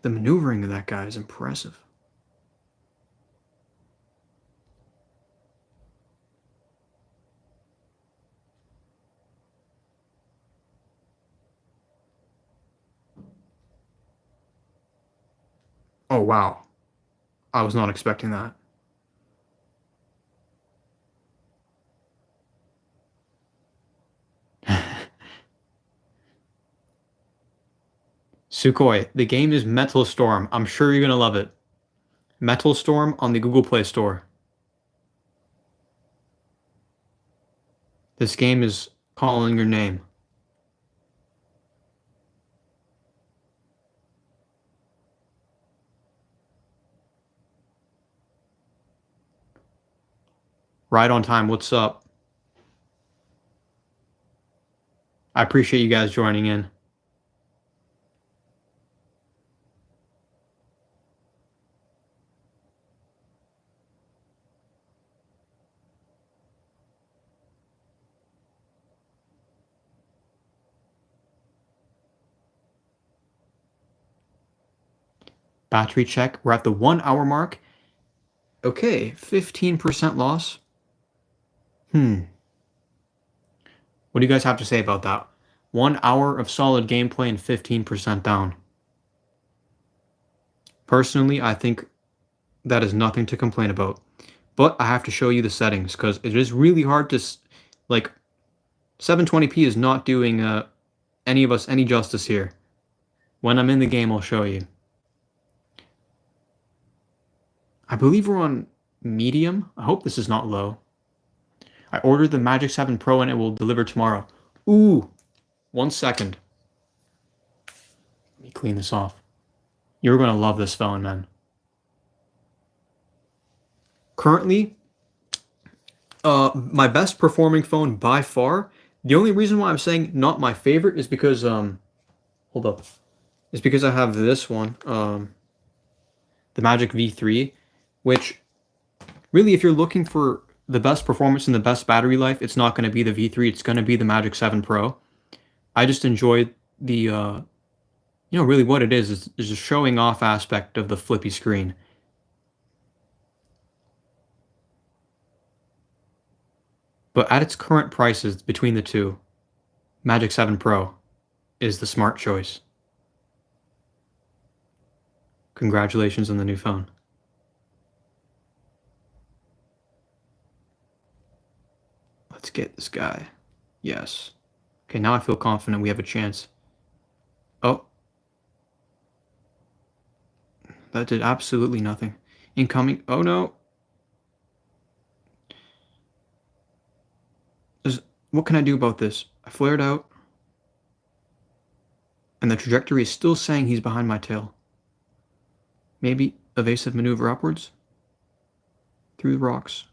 S1: The maneuvering of that guy is impressive. Oh, wow. I was not expecting that. Sukhoi, the game is Metal Storm. I'm sure you're gonna love it. Metal Storm on the Google Play Store. This game is calling your name. Right on time. What's up? I appreciate you guys joining in. Battery check. We're at the 1 hour mark. Okay, 15% loss. What do you guys have to say about that? 1 hour of solid gameplay and 15% down. Personally, I think that is nothing to complain about. But I have to show you the settings because it is really hard to, like, 720p is not doing any of us any justice here. When I'm in the game, I'll show you. I believe we're on medium. I hope this is not low. I ordered the Magic 7 Pro and it will deliver tomorrow. Ooh, 1 second. Let me clean this off. You're going to love this phone, man. Currently, my best performing phone by far. The only reason why I'm saying not my favorite is because, hold up. Is because I have this one, the Magic V3, which really, if you're looking for the best performance and the best battery life, it's not going to be the V3, it's going to be the Magic 7 Pro. I just enjoy the, really what it is a showing off aspect of the flippy screen. But at its current prices between the two, Magic 7 Pro is the smart choice. Congratulations on the new phone. Let's get this guy. Yes. Okay, now I feel confident we have a chance. Oh. That did absolutely nothing. Incoming. Oh no. What can I do about this? I flared out. And the trajectory is still saying he's behind my tail. Maybe evasive maneuver upwards? Through the rocks.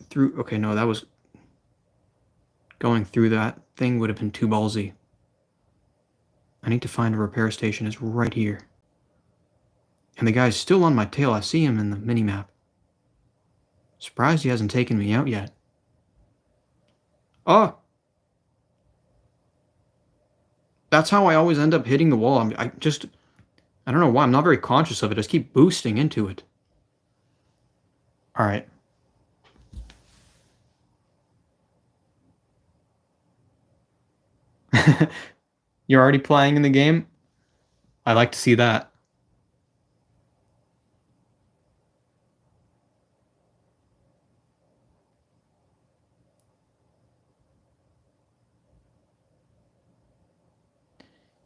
S1: Through. Okay, no, that was. Going through that thing would have been too ballsy. I need to find a repair station. It's right here. And the guy's still on my tail. I see him in the minimap. Surprised he hasn't taken me out yet. Oh! That's how I always end up hitting the wall. I don't know why. I'm not very conscious of it. I just keep boosting into it. Alright. You're already playing in the game? I like to see that.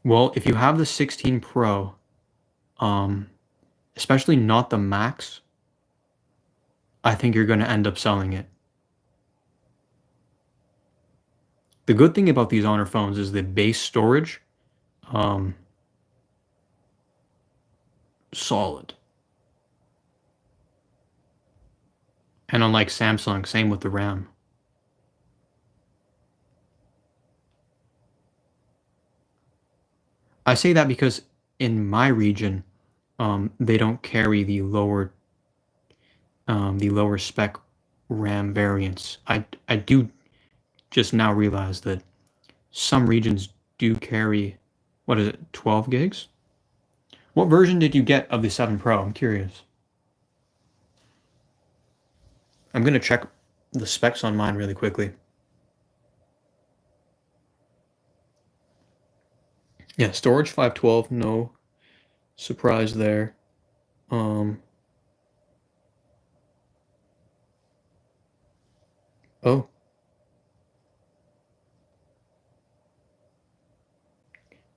S1: Well, if you have the 16 Pro, especially not the Max, I think you're going to end up selling it. The good thing about these Honor phones is the base storage, solid. And unlike Samsung, same with the RAM. I say that because in my region, they don't carry the lower spec RAM variants. I do just now realize that some regions do carry, what is it, 12 gigs? What version did you get of the 7 Pro? I'm curious. I'm going to check the specs on mine really quickly. Yeah, storage 512, no surprise there. Oh.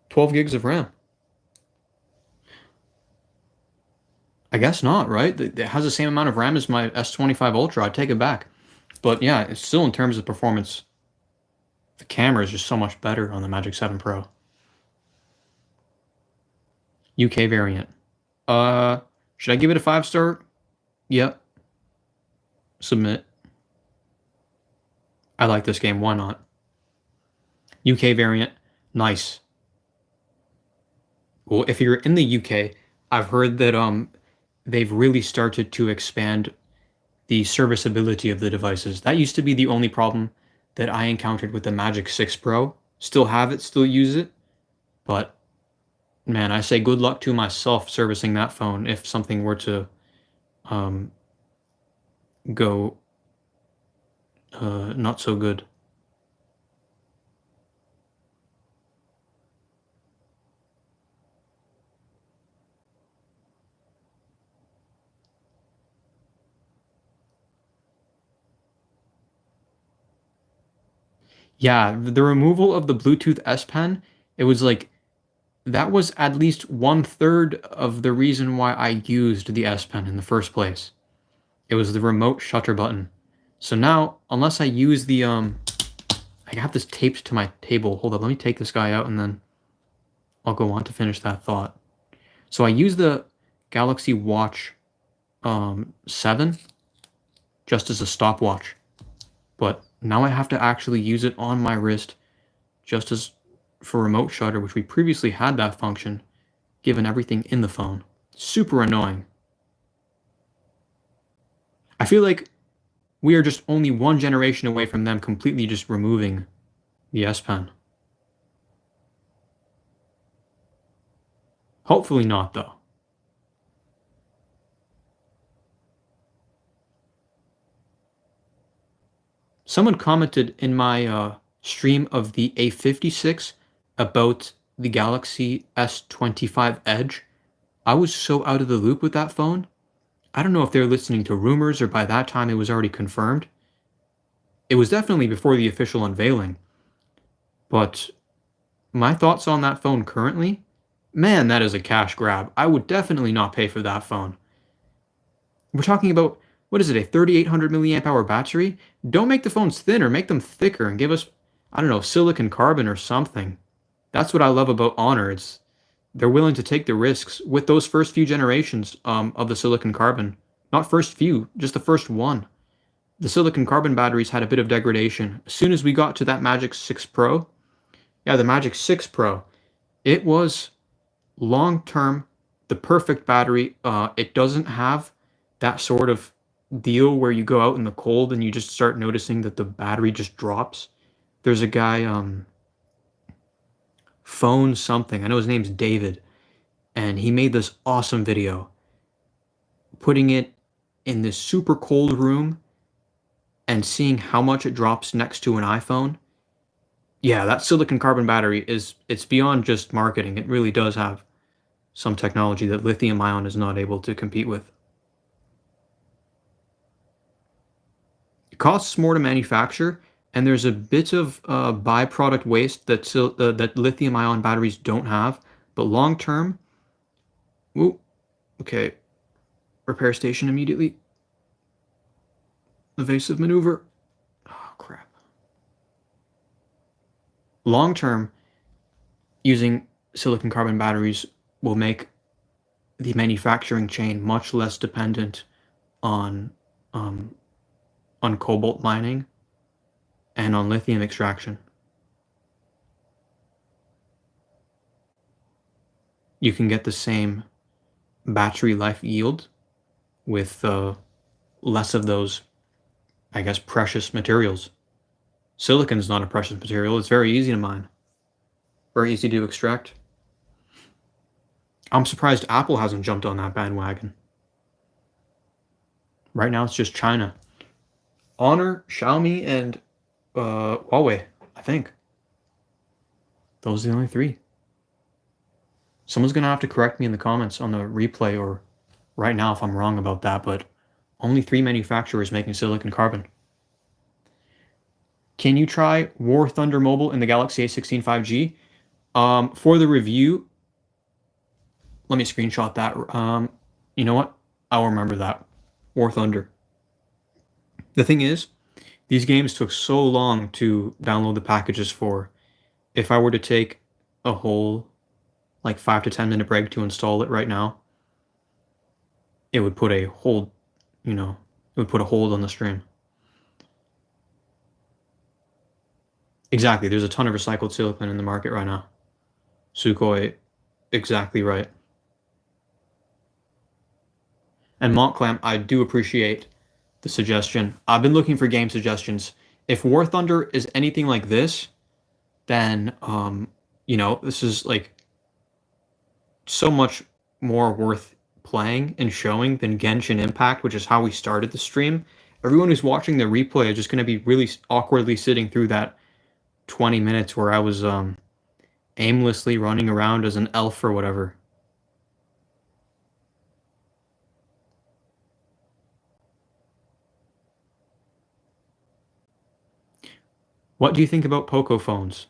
S1: 12 gigs of RAM. I guess not, right? It has the same amount of RAM as my S25 Ultra. I'd take it back. But yeah, it's still in terms of performance, the camera is just so much better on the Magic 7 Pro. UK variant. Should I give it a 5-star? Yep. Submit. I like this game, why not? UK variant, nice. Well, if you're in the UK, I've heard that they've really started to expand the serviceability of the devices. That used to be the only problem that I encountered with the Magic 6 Pro. Still have it, still use it, but man, I say good luck to myself servicing that phone if something were to go not so good. Yeah, the removal of the Bluetooth S Pen, it was like, that was at least 1/3 of the reason why I used the S Pen in the first place. It was the remote shutter button. So now, unless I use the, I have this taped to my table. Hold on, let me take this guy out and then I'll go on to finish that thought. So I use the Galaxy Watch 7 just as a stopwatch. But now I have to actually use it on my wrist just as for remote shutter, which we previously had that function. given everything in the phone. Super annoying. I feel like we are just only one generation away from them completely just removing the S Pen. Hopefully not, though. Someone commented in my stream of the A56 about the Galaxy S25 Edge. I was so out of the loop with that phone. I don't know if they're listening to rumors or by that time it was already confirmed. It was definitely before the official unveiling. But my thoughts on that phone currently, man, that is a cash grab. I would definitely not pay for that phone. We're talking about, what is it, a 3800 milliamp hour battery? Don't make the phones thinner, make them thicker and give us, I don't know, silicon carbon or something. That's what I love about Honor. They're willing to take the risks with those first few generations of the silicon carbon. Not first few, just the first one. The silicon carbon batteries had a bit of degradation. As soon as we got to that Magic 6 Pro, yeah, the Magic 6 Pro, it was long-term the perfect battery. It doesn't have that sort of deal where you go out in the cold and you just start noticing that the battery just drops. There's a guy, Phone something, I know his name's David, and he made this awesome video putting it in this super cold room and seeing how much it drops next to an iPhone. Yeah, that silicon carbon battery it's beyond just marketing. It really does have some technology that lithium ion is not able to compete with. It costs more to manufacture, and there's a bit of byproduct waste that lithium ion batteries don't have. But long term, ooh, okay, repair station immediately. Evasive maneuver. Oh crap. Long term, using silicon carbon batteries will make the manufacturing chain much less dependent on um, on cobalt mining and on lithium extraction. You can get the same battery life yield with less of those, I guess, precious materials. Silicon's not a precious material. It's very easy to mine, very easy to extract. I'm surprised Apple hasn't jumped on that bandwagon. Right now, it's just China. Honor, Xiaomi, and Huawei, I think. Those are the only three. Someone's going to have to correct me in the comments on the replay or right now if I'm wrong about that, but only 3 manufacturers making silicon carbon. Can you try War Thunder Mobile in the Galaxy A16 5G? For the review, let me screenshot that. You know what? I'll remember that. War Thunder. The thing is, these games took so long to download the packages for. If I were to take a whole, like 5 to 10 minute break to install it right now, it would put a hold, it would put a hold on the stream. Exactly, there's a ton of recycled silicon in the market right now. Sukhoi, exactly right. And Montclair, I do appreciate the suggestion. I've been looking for game suggestions. If War Thunder is anything like this, then, this is like so much more worth playing and showing than Genshin Impact, which is how we started the stream. Everyone who's watching the replay is just going to be really awkwardly sitting through that 20 minutes where I was aimlessly running around as an elf or whatever. What do you think about Poco phones?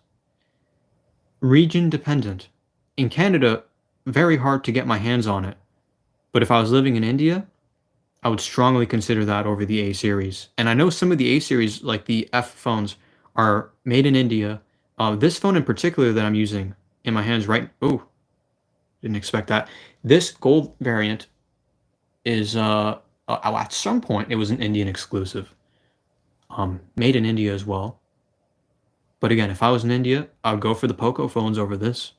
S1: Region dependent. In Canada, very hard to get my hands on it. But if I was living in India, I would strongly consider that over the A series. And I know some of the A series, like the F phones, are made in India. This phone in particular that I'm using in my hands right... Oh, didn't expect that. This gold variant is... at some point, it was an Indian exclusive. Made in India as well. But again, if I was in India, I would go for the Poco phones over this.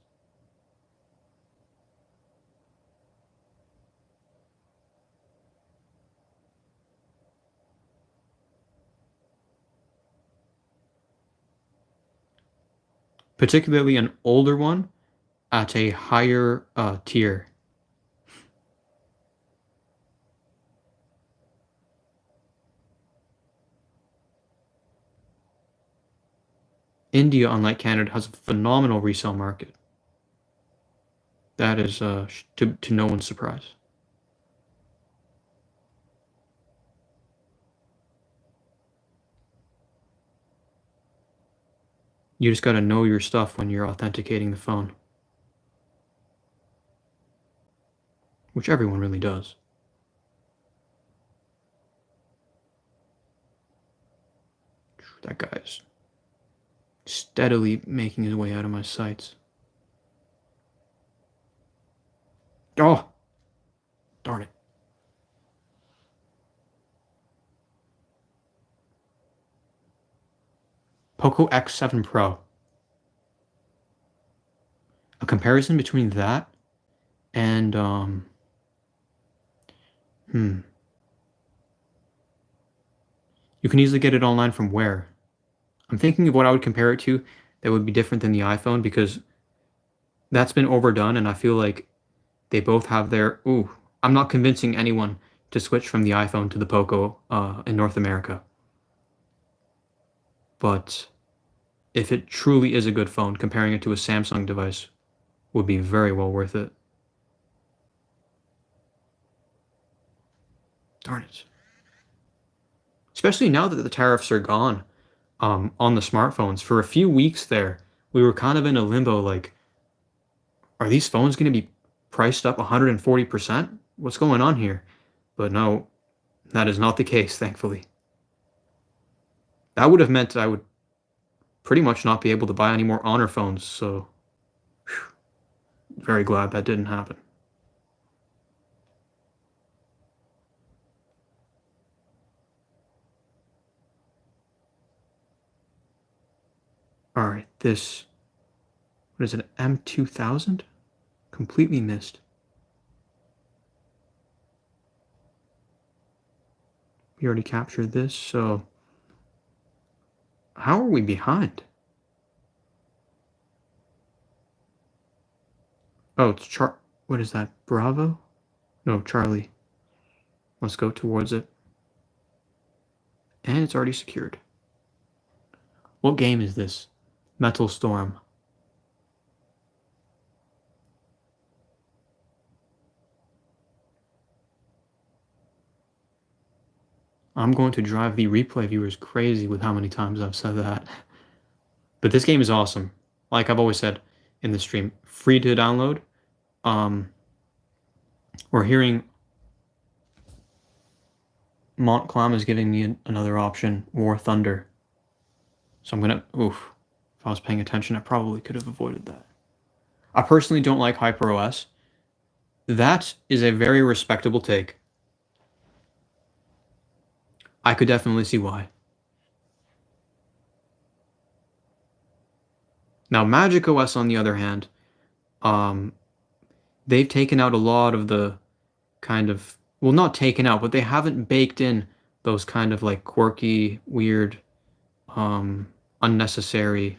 S1: particularly an older one at a higher tier. India, unlike Canada, has a phenomenal resale market. That is to no one's surprise. You just got to know your stuff when you're authenticating the phone, which everyone really does. That guy's steadily making his way out of my sights. Oh, darn it. Poco X7 Pro. A comparison between that and you can easily get it online from where? I'm thinking of what I would compare it to that would be different than the iPhone, because that's been overdone, and I feel like they both have their I'm not convincing anyone to switch from the iPhone to the Poco in North America. But if it truly is a good phone, comparing it to a Samsung device would be very well worth it. Darn it. Especially now that the tariffs are gone on the smartphones. For a few weeks there, we were kind of in a limbo, like, are these phones going to be priced up 140%? What's going on here? But no, that is not the case, thankfully. That would have meant I would pretty much not be able to buy any more Honor phones, so very glad that didn't happen. All right, this, what is it, M2000? Completely missed. We already captured this, so how are we behind? Oh, it's what is that, Bravo? No, Charlie. Let's go towards it. And it's already secured. What game is this? Metal Storm. I'm going to drive the replay viewers crazy with how many times I've said that. But this game is awesome. Like I've always said in the stream, free to download. We're hearing Montclair is giving me another option, War Thunder. So I'm gonna, if I was paying attention, I probably could have avoided that. I personally don't like HyperOS. That is a very respectable take. I could definitely see why. Now, Magic OS, on the other hand, they've taken out a lot of the kind of, well, not taken out, but they haven't baked in those kind of like quirky, weird, unnecessary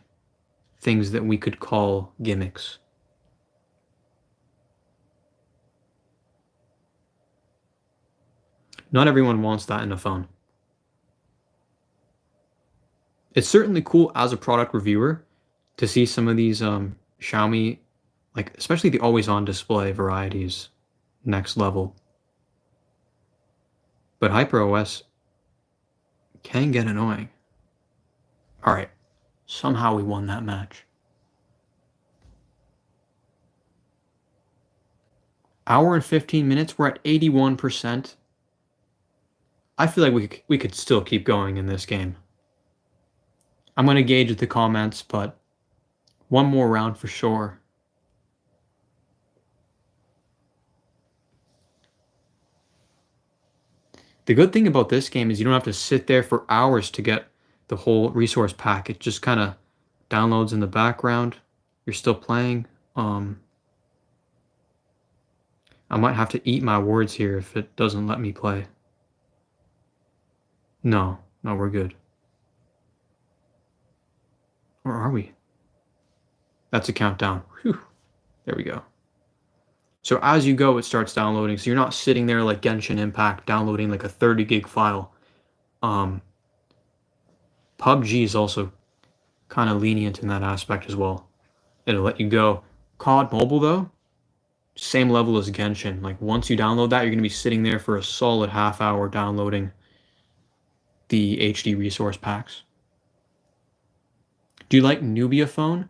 S1: things that we could call gimmicks. Not everyone wants that in a phone. It's certainly cool as a product reviewer to see some of these Xiaomi, like especially the always-on display varieties, next level. But HyperOS can get annoying. All right, somehow we won that match. Hour and 15 minutes, we're at 81%. I feel like we could still keep going in this game. I'm going to gauge the comments, but one more round for sure. The good thing about this game is you don't have to sit there for hours to get the whole resource pack. It just kind of downloads in the background. You're still playing. I might have to eat my words here if it doesn't let me play. No, we're good. Or are we? That's a countdown. Whew. There we go. So as you go, it starts downloading. So you're not sitting there like Genshin Impact downloading like a 30 gig file. Um, PUBG is also kind of lenient in that aspect as well. It'll let you go. COD Mobile though, same level as Genshin. Like once you download that, you're gonna be sitting there for a solid half hour downloading the HD resource packs. Do you like Nubia phone?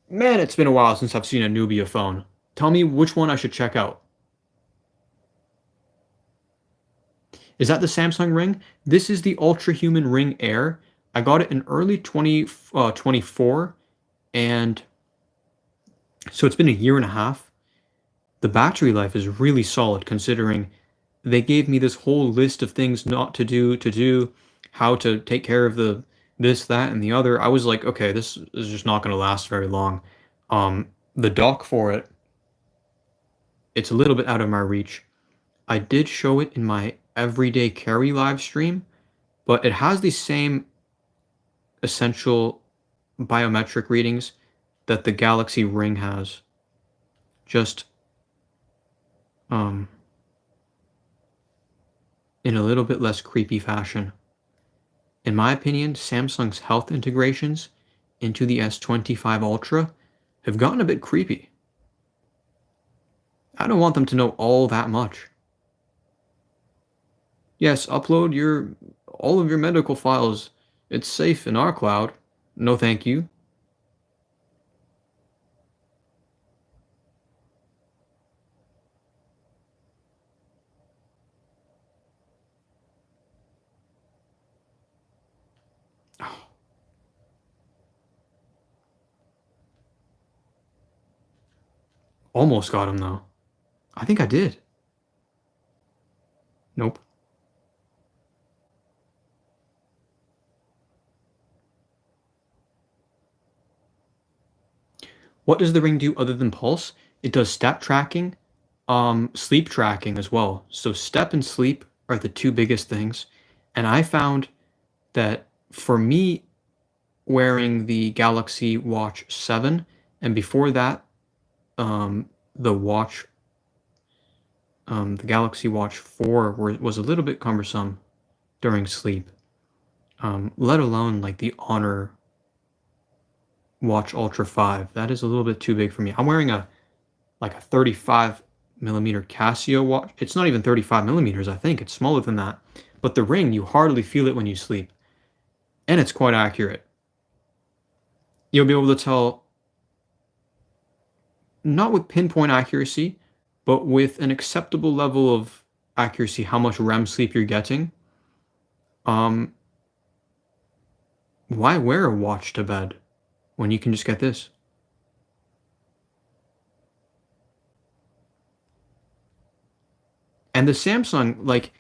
S1: Man, it's been a while since I've seen a Nubia phone. Tell me which one I should check out. Is that the Samsung Ring? This is the Ultra Human Ring Air. I got it in early 2024, and so it's been a year and a half. The battery life is really solid considering they gave me this whole list of things not to do, how to take care of the this, that, and the other. I was like, okay, this is just not going to last very long. The dock for it, it's a little bit out of my reach. I did show it in my everyday carry live stream, but it has the same essential biometric readings that the Galaxy Ring has. Just in a little bit less creepy fashion. In my opinion, Samsung's health integrations into the S25 Ultra have gotten a bit creepy. I don't want them to know all that much. Yes, upload all of your medical files. It's safe in our cloud. No thank you. Almost got him though. I think I did. Nope. What does the Ring do other than pulse? It does step tracking, sleep tracking as well. So step and sleep are the two biggest things. And I found that for me, wearing the Galaxy Watch 7, and before that, the Galaxy Watch 4 was a little bit cumbersome during sleep. Let alone like the Honor Watch Ultra 5. That is a little bit too big for me. I'm wearing a 35 millimeter Casio watch. It's not even 35 millimeters, I think. It's smaller than that. But the Ring, you hardly feel it when you sleep. And it's quite accurate. You'll be able to tell, not with pinpoint accuracy, but with an acceptable level of accuracy, how much REM sleep you're getting. Why wear a watch to bed when you can just get this? And the Samsung, like,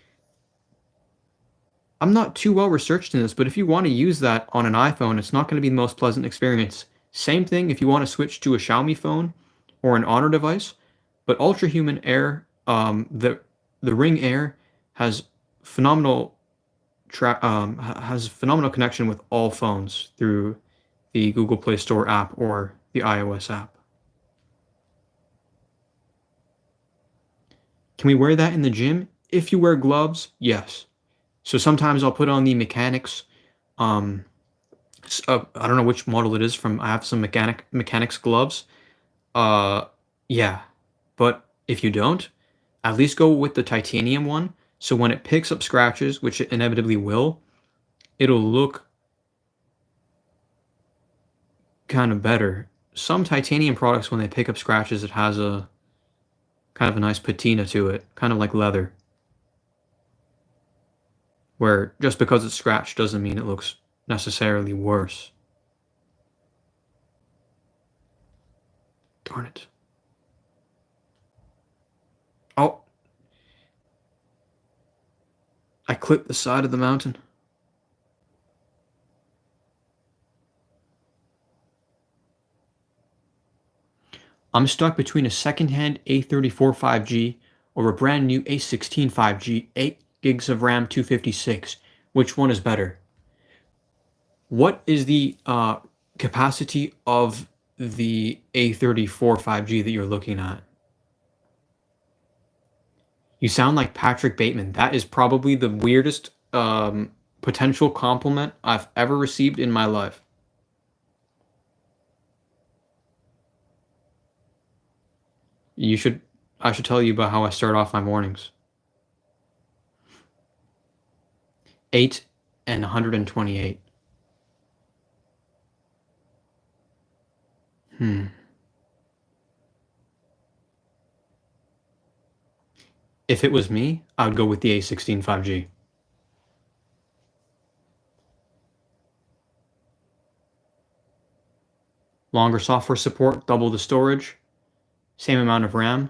S1: I'm not too well researched in this, but if you want to use that on an iPhone, it's not going to be the most pleasant experience. Same thing if you want to switch to a Xiaomi phone or an Honor device, but Ultra Human Air, the Ring Air has phenomenal connection with all phones through the Google Play Store app or the iOS app. Can we wear that in the gym? If you wear gloves, yes. So sometimes I'll put on the mechanics. I don't know which model it is from. I have some mechanics gloves. Yeah. But if you don't, at least go with the titanium one. So when it picks up scratches, which it inevitably will, it'll look kind of better. Some titanium products, when they pick up scratches, it has a kind of a nice patina to it, kind of like leather. Where just because it's scratched doesn't mean it looks necessarily worse. Darn it. Oh. I clipped the side of the mountain. I'm stuck between a second-hand A34 5G or a brand new A16 5G, 8 gigs of RAM, 256. Which one is better? What is the capacity of the A34 5G that you're looking at. You sound like Patrick Bateman. That is probably the weirdest potential compliment I've ever received in my life. You should I should tell you about how I start off my mornings. 8 and 128. Hmm. If it was me, I would go with the A16 5G. Longer software support, double the storage, same amount of RAM.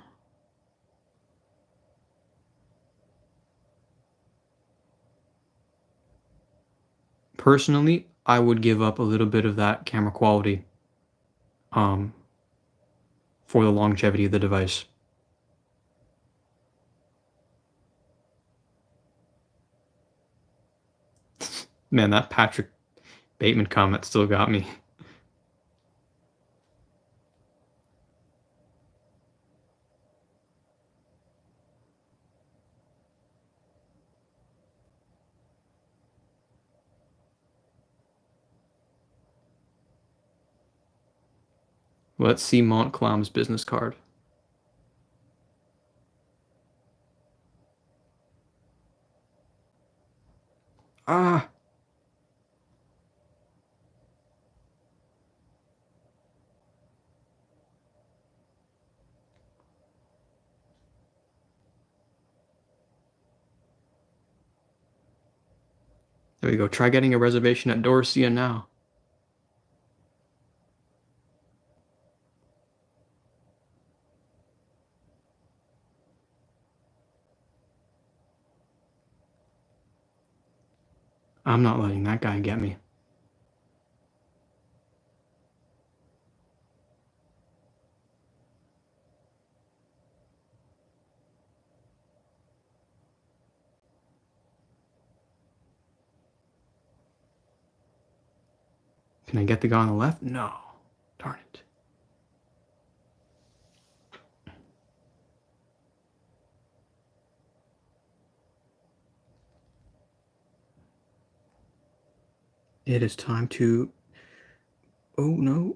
S1: Personally, I would give up a little bit of that camera quality um, for the longevity of the device. Man, that Patrick Bateman comment still got me. Let's see Montclair's business card. Ah, there we go. Try getting a reservation at Dorsia now. I'm not letting that guy get me. Can I get the guy on the left? No. Darn it. It is time to... Oh, no.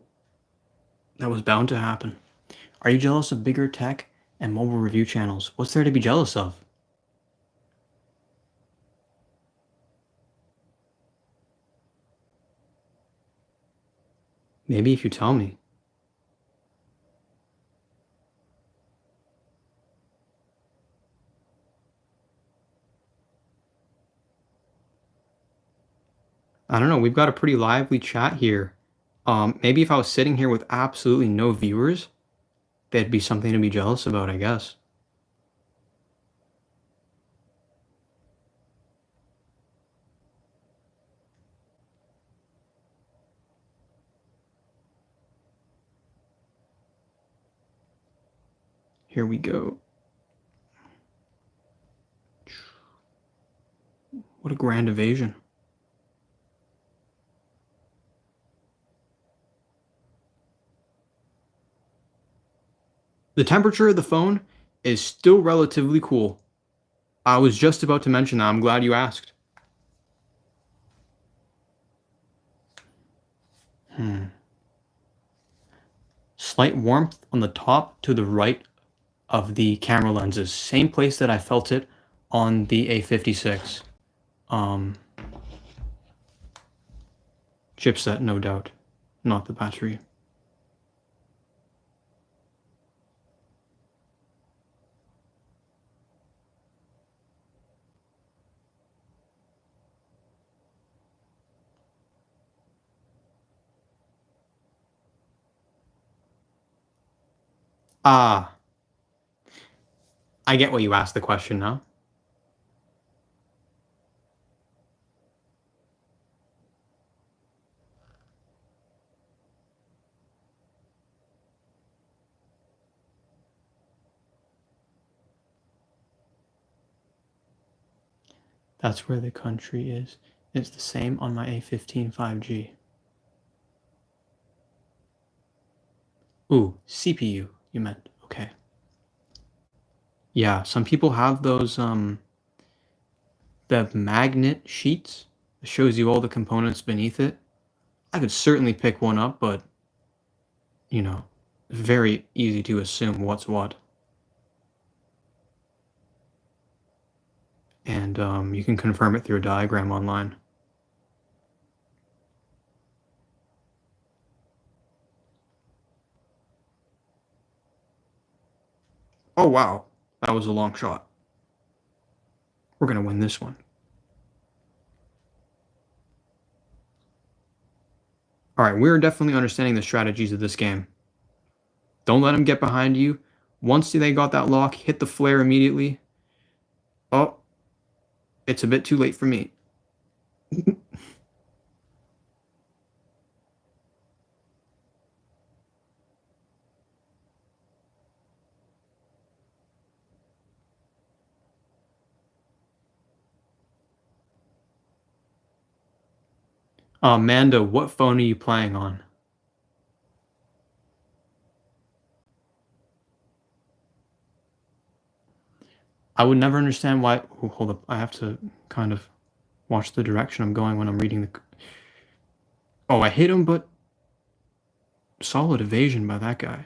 S1: That was bound to happen. Are you jealous of bigger tech and mobile review channels? What's there to be jealous of? Maybe if you tell me. I don't know. We've got a pretty lively chat here. Maybe if I was sitting here with absolutely no viewers, there'd be something to be jealous about, I guess. Here we go. What a grand evasion. The temperature of the phone is still relatively cool. I was just about to mention that. I'm glad you asked. Slight warmth on the top to the right of the camera lenses. Same place that I felt it on the A56. Chipset, no doubt. Not the battery. Ah, I get why you asked the question now. That's where the country is. It's the same on my A15 5G. Ooh, CPU, you meant. Okay. Yeah, some people have those the magnet sheets that shows you all the components beneath it. I could certainly pick one up, but you know, very easy to assume what's what. And you can confirm it through a diagram online. Oh wow, that was a long shot. We're gonna win this one. All right, we're definitely understanding the strategies of this game. Don't let them get behind you. Once they got that lock, hit the flare immediately. Oh, it's a bit too late for me. Amanda, what phone are you playing on? I would never understand why. Oh, hold up, I have to kind of watch the direction I'm going when I'm reading the. Oh, I hit him, but solid evasion by that guy.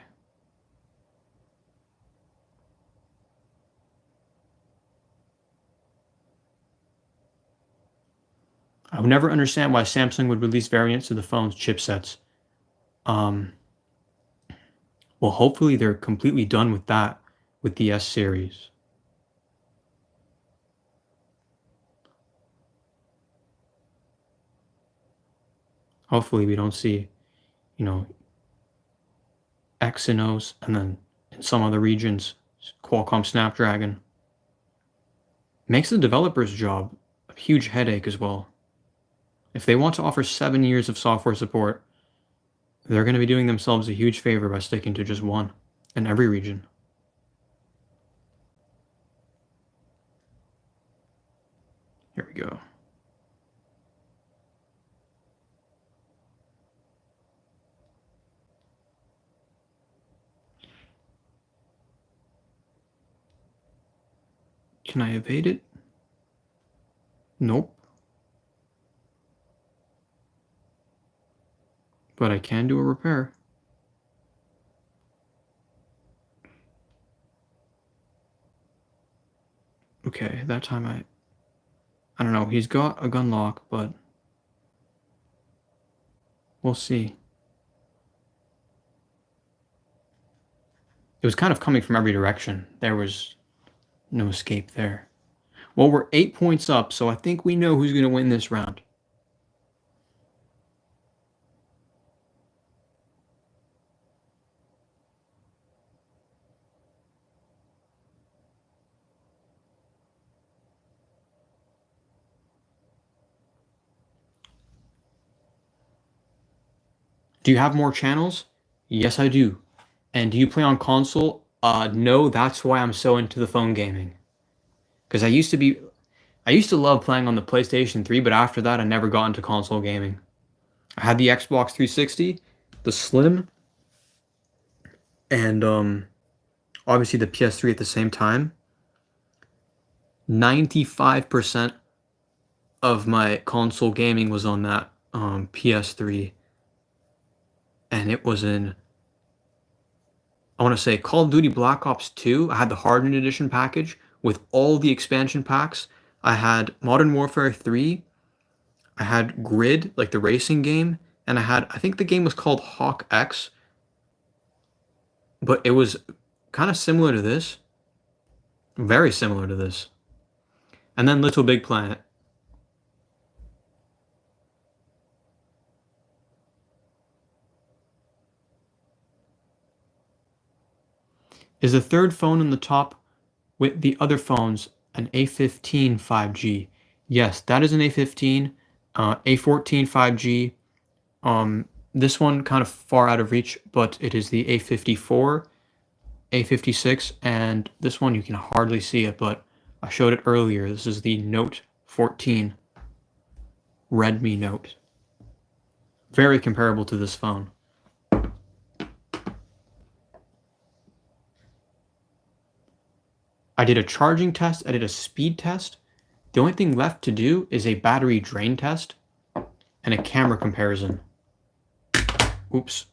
S1: I would never understand why Samsung would release variants to the phone's chipsets. Um, well, hopefully they're completely done with that with the S series. Hopefully we don't see, you know, Exynos and then in some other regions, Qualcomm Snapdragon. Makes the developer's job a huge headache as well. If they want to offer 7 years of software support, they're going to be doing themselves a huge favor by sticking to just one in every region. Here we go. Can I evade it? Nope. But I can do a repair. Okay, that time I don't know, he's got a gun lock, but we'll see. It was kind of coming from every direction. There was no escape there. Well, we're 8 points up, so I think we know who's going to win this round. Do you have more channels? Yes, I do. And do you play on console? No, that's why I'm so into the phone gaming. Because I used to love playing on the PlayStation 3, but after that, I never got into console gaming. I had the Xbox 360, the Slim, and obviously the PS3 at the same time. 95% of my console gaming was on that PS3, and it was in, I want to say, Call of Duty Black Ops 2. I had the Hardened Edition package with all the expansion packs. I had Modern Warfare 3. I had Grid, like the racing game, and I think the game was called Hawk X, but it was kind of similar to this, very similar to this. And then Little Big Planet. Is the third phone in the top with the other phones an A15 5G? Yes, that is an A15, A14 5G. This one kind of far out of reach, but it is the A54, A56, and this one you can hardly see it, but I showed it earlier. This is the Note 14 Redmi Note. Very comparable to this phone. I did a charging test, I did a speed test. The only thing left to do is a battery drain test and a camera comparison. Oops.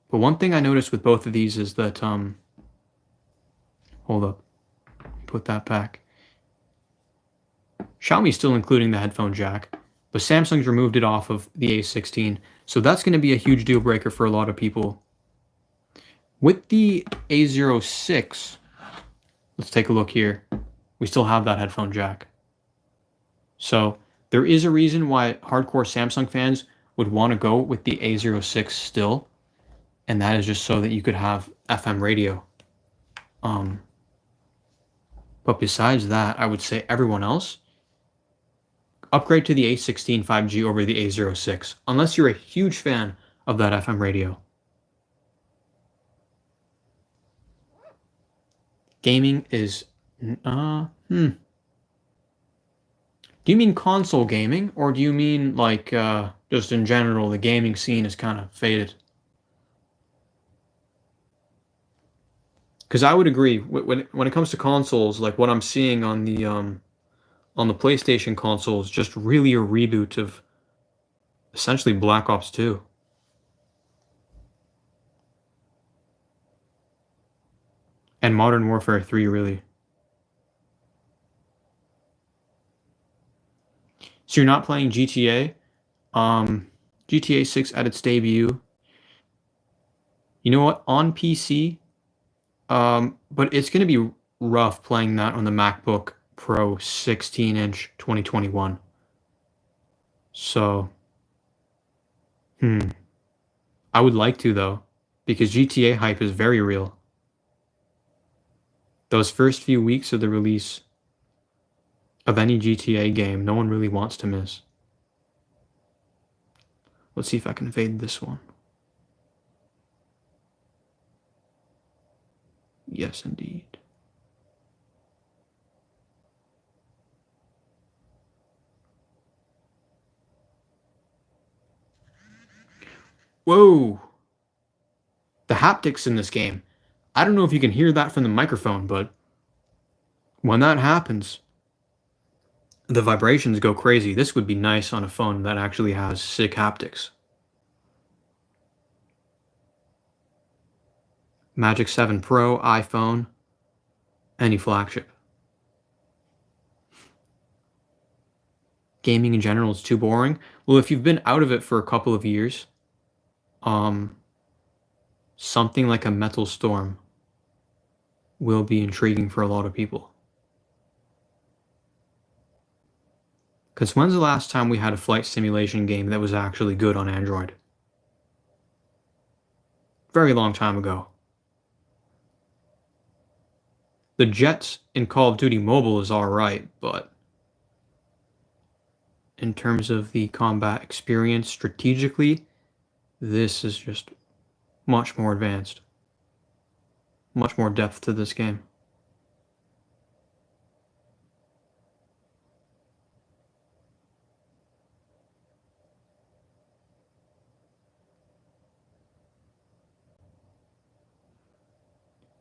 S1: But one thing I noticed with both of these is that, hold up, put that back. Xiaomi's still including the headphone jack, but Samsung's removed it off of the A16, so that's going to be a huge deal breaker for a lot of people. With the A06, let's take a look here. We still have that headphone jack. So there is a reason why hardcore Samsung fans would want to go with the A06 still, and that is just so that you could have FM radio. But besides that, I would say everyone else, upgrade to the A16 5G over the A06, unless you're a huge fan of that FM radio. Gaming is, do you mean console gaming, or do you mean like just in general the gaming scene is kind of faded? Because I would agree when it comes to consoles, like what I'm seeing on the PlayStation console is just really a reboot of essentially Black Ops 2. And Modern Warfare 3, really. So you're not playing GTA? GTA 6 at its debut. You know what? On PC, but it's going to be rough playing that on the MacBook Pro 16-inch 2021. So, I would like to, though, because GTA hype is very real. Those first few weeks of the release of any GTA game, no one really wants to miss. Let's see if I can fade this one. Yes, indeed. Whoa! The haptics in this game. I don't know if you can hear that from the microphone, but when that happens, the vibrations go crazy. This would be nice on a phone that actually has sick haptics. Magic 7 Pro, iPhone, any flagship. Gaming in general is too boring. Well, if you've been out of it for a couple of years, something like a Metal Storm will be intriguing for a lot of people. Because when's the last time we had a flight simulation game that was actually good on Android? Very long time ago. The jets in Call of Duty Mobile is alright, but in terms of the combat experience strategically, this is just much more advanced. Much more depth to this game.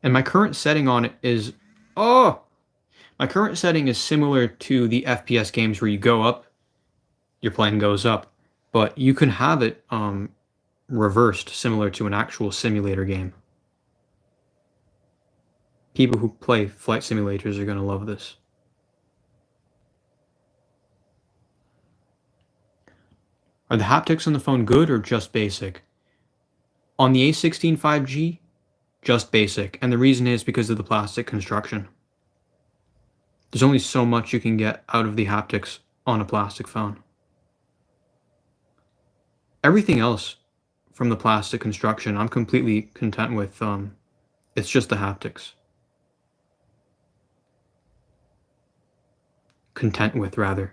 S1: And my current setting on it is, my current setting is similar to the FPS games where you go up, your plane goes up, but you can have it reversed, similar to an actual simulator game. People who play flight simulators are going to love this. Are the haptics on the phone good or just basic? On the A16 5G, just basic, and the reason is because of the plastic construction. There's only so much you can get out of the haptics on a plastic phone. Everything else from the plastic construction, I'm completely content with. It's just the haptics. Content with, rather.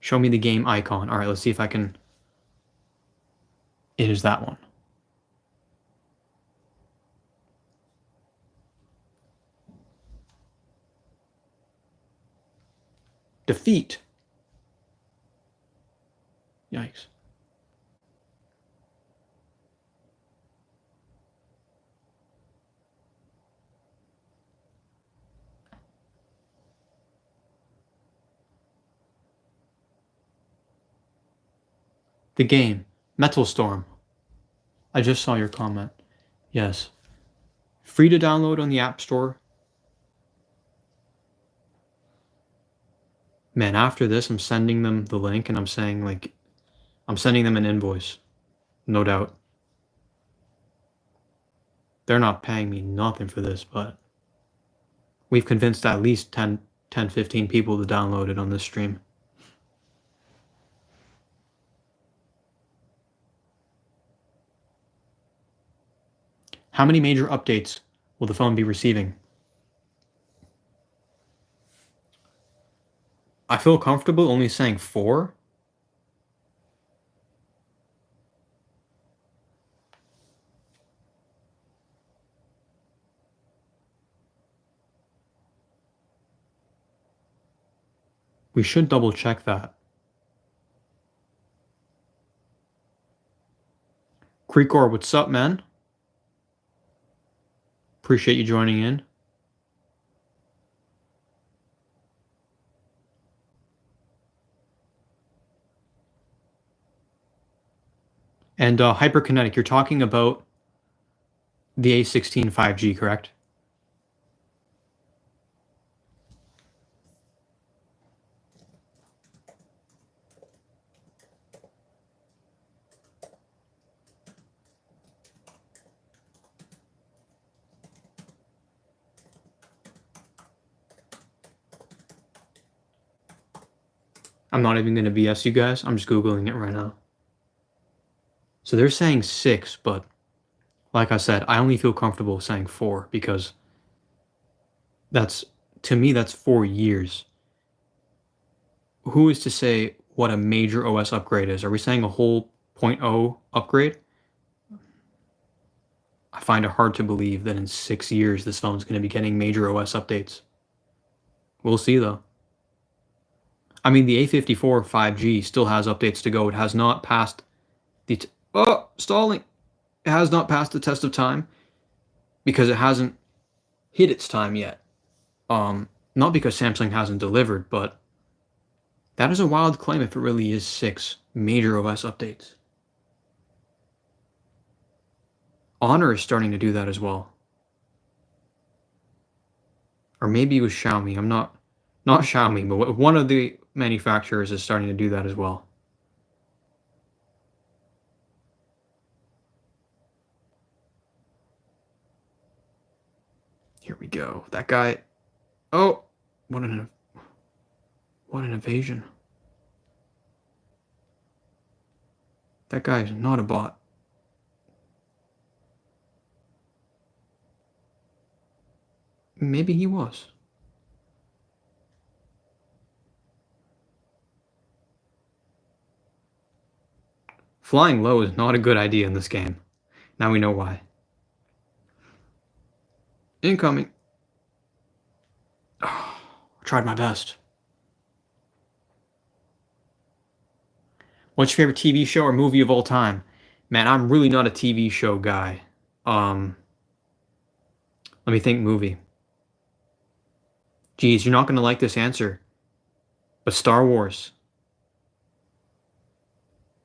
S1: Show me the game icon. All right, let's see if I can. It is that one. Defeat. Yikes. The game, Metal Storm. I just saw your comment. Yes. Free to download on the App Store. Man, after this, I'm sending them the link and I'm saying, like, I'm sending them an invoice. No doubt. They're not paying me nothing for this, but we've convinced at least 10, 15 people to download it on this stream. How many major updates will the phone be receiving? I feel comfortable only saying 4. We should double check that. Creekor, what's up, man? Appreciate you joining in. And Hyperkinetic, you're talking about the A16 5G, correct? I'm not even going to BS you guys. I'm just Googling it right now. So they're saying 6, but like I said, I only feel comfortable saying 4 because to me, that's 4 years. Who is to say what a major OS upgrade is? Are we saying a whole 0.0 upgrade? I find it hard to believe that in 6 years this phone's going to be getting major OS updates. We'll see though. I mean, the A54 5G still has updates to go. It has not passed the stalling. It has not passed the test of time because it hasn't hit its time yet. Not because Samsung hasn't delivered, but that is a wild claim if it really is 6 major OS updates. Honor is starting to do that as well. Or maybe it was Xiaomi. I'm not Xiaomi, but one of the manufacturers is starting to do that as well. Here we go. That guy. Oh, what an evasion. That guy is not a bot. Maybe he was. Flying low is not a good idea in this game. Now we know why. Incoming. Oh, I tried my best. What's your favorite TV show or movie of all time? Man, I'm really not a TV show guy. Let me think movie. Geez, you're not going to like this answer. But Star Wars.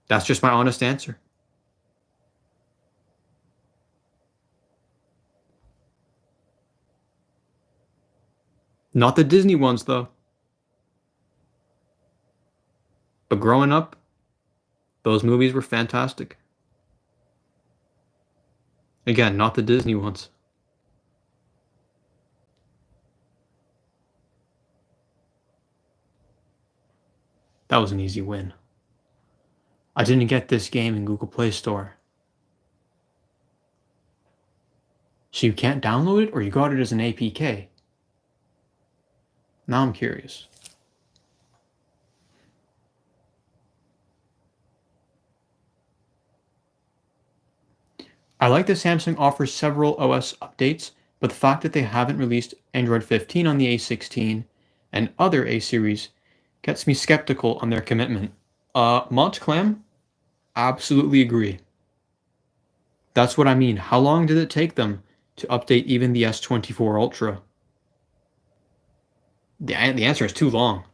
S1: That's just my honest answer. Not the Disney ones, though. But growing up, those movies were fantastic. Again, not the Disney ones. That was an easy win. I didn't get this game in Google Play Store. So you can't download it, or you got it as an APK? Now I'm curious. I like that Samsung offers several OS updates, but the fact that they haven't released Android 15 on the A16 and other A series gets me skeptical on their commitment. Montclair, absolutely agree. That's what I mean. How long did it take them to update even the S24 Ultra? The answer is too long.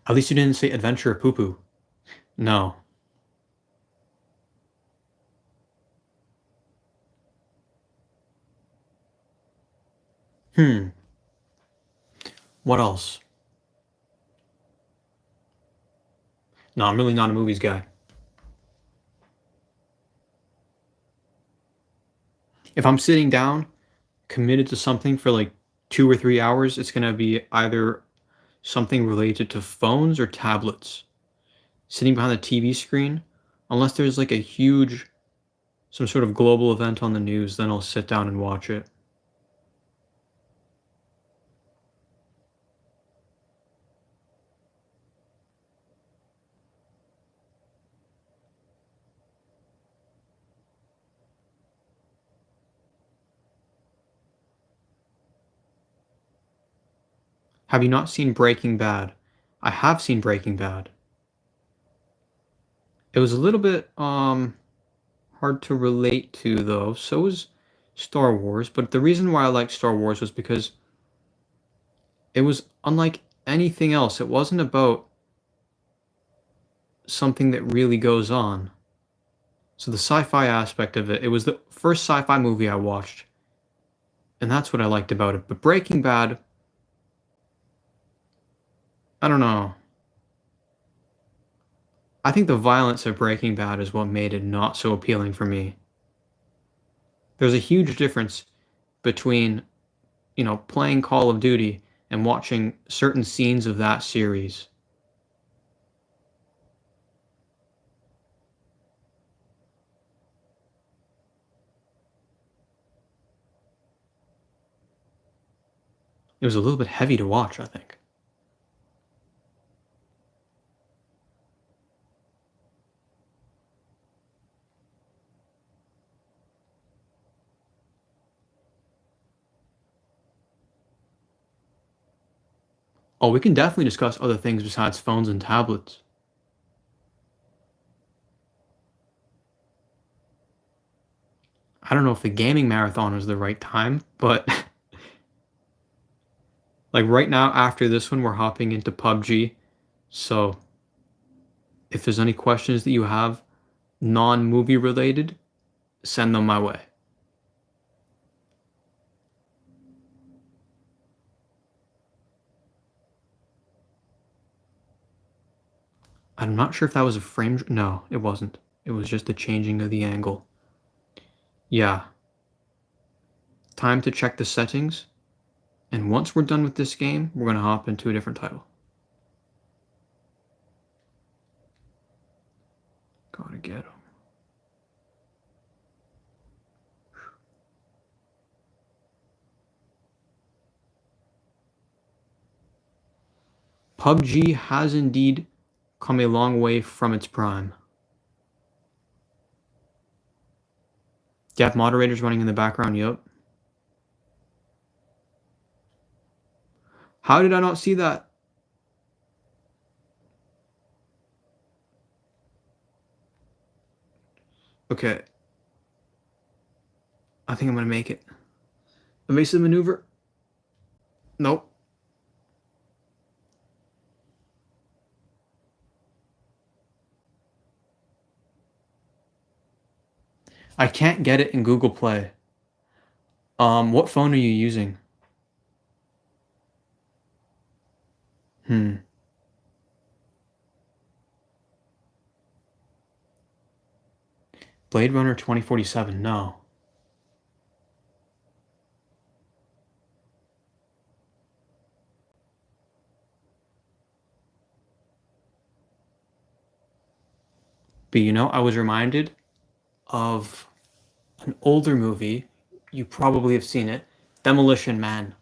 S1: At least you didn't say adventure or poo poo. No. Hmm. What else? No, I'm really not a movies guy. If I'm sitting down, committed to something for like 2 or 3 hours, it's gonna be either something related to phones or tablets. Sitting behind the TV screen, unless there's like a huge, some sort of global event on the news, then I'll sit down and watch it. Have you not seen Breaking Bad? I have seen Breaking Bad. It was a little bit hard to relate to though. So was Star Wars, but the reason why I liked Star Wars was because it was unlike anything else. It wasn't about something that really goes on. So the sci-fi aspect of it, it was the first sci-fi movie I watched, and that's what I liked about it. But Breaking Bad, I don't know. I think the violence of Breaking Bad is what made it not so appealing for me. There's a huge difference between, playing Call of Duty and watching certain scenes of that series. It was a little bit heavy to watch, I think. Oh, we can definitely discuss other things besides phones and tablets. I don't know if the gaming marathon is the right time, but like right now after this one, we're hopping into PUBG. So if there's any questions that you have, non-movie related, send them my way. I'm not sure if that was a frame. No, it wasn't. It was just the changing of the angle. Yeah. Time to check the settings. And once we're done with this game, we're going to hop into a different title. Gotta get him. PUBG has indeed come a long way from its prime. Do you have moderators running in the background? Yup. How did I not see that? Okay. I think I'm gonna make it. Evasive maneuver. Nope. I can't get it in Google Play. What phone are you using? Hmm. Blade Runner 2047. No. But I was reminded of an older movie. You probably have seen it. Demolition Man.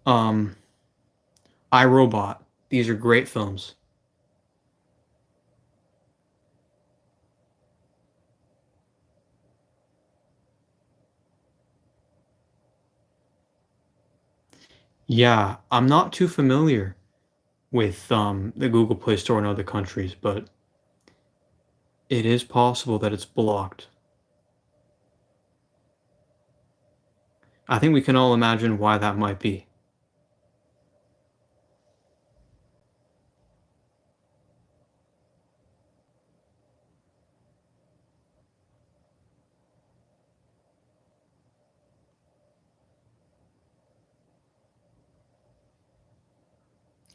S1: Um, I, Robot. These are great films. Yeah, I'm not too familiar with the Google Play Store in other countries, but it is possible that it's blocked. I think we can all imagine why that might be.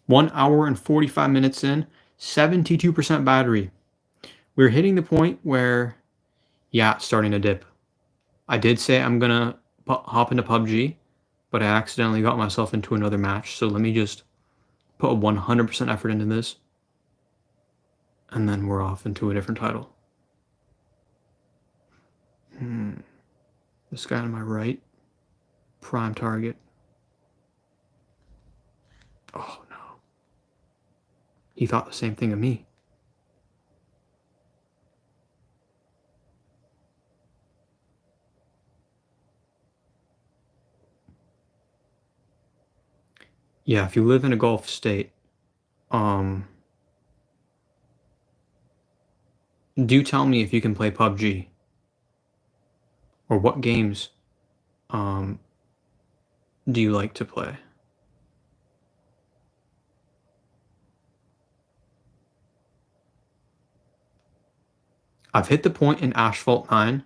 S1: 1 hour and 45 minutes in, 72% battery. We're hitting the point where, yeah, it's starting to dip. I did say I'm gonna hop into PUBG, but I accidentally got myself into another match. So let me just put 100% effort into this, and then we're off into a different title. This guy on my right, prime target. Oh no. He thought the same thing of me. Yeah, if you live in a Gulf state, do tell me if you can play PUBG. Or what games do you like to play? I've hit the point in Asphalt 9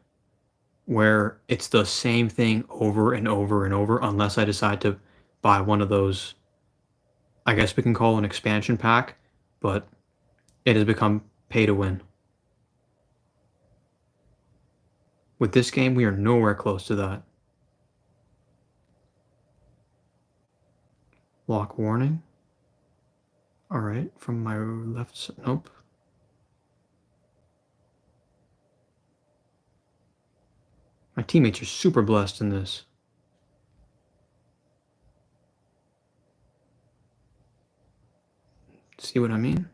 S1: where it's the same thing over and over and over unless I decide to buy one of those, I guess we can call an expansion pack, but it has become pay to win. With this game, we are nowhere close to that. Lock warning. All right, from my left side. Nope. My teammates are super blessed in this. See what I mean?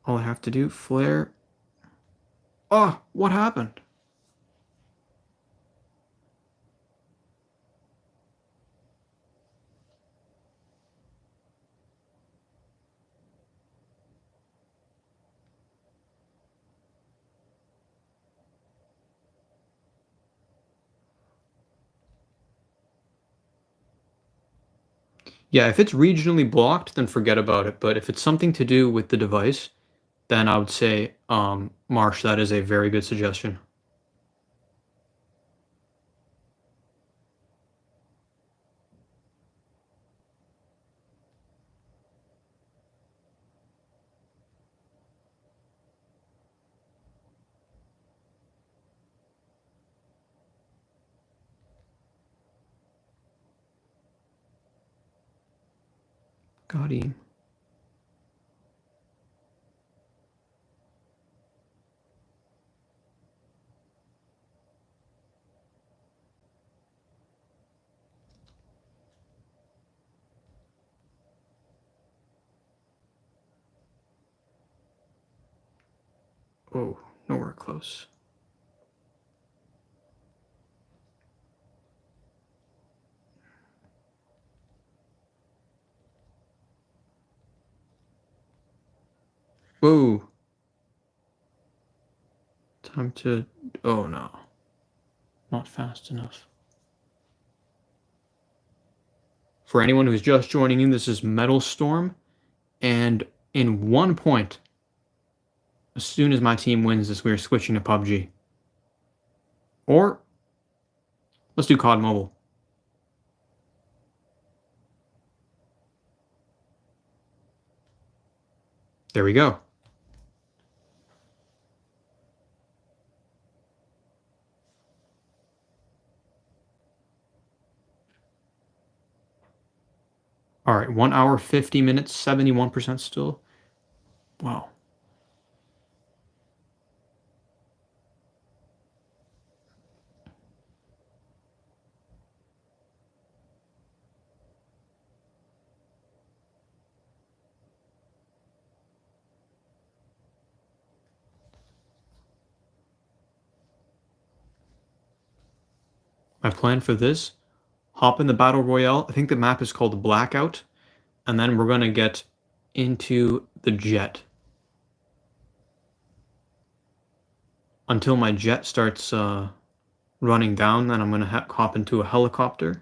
S1: All I have to do, flare. Oh, what happened? Yeah, if it's regionally blocked, then forget about it. But if it's something to do with the device, then I would say, Marsh, that is a very good suggestion. Got him. Oh, nowhere close. Whoa. Time to... Oh, no. Not fast enough. For anyone who's just joining in, this is Metal Storm. And in 1 point, as soon as my team wins this, we're switching to PUBG. Or, let's do COD Mobile. There we go. All right, 1 hour, 50 minutes, 71% still. Wow. My plan for this, hop in the Battle Royale. I think the map is called Blackout. And then we're going to get into the jet. Until my jet starts running down, then I'm going to hop into a helicopter.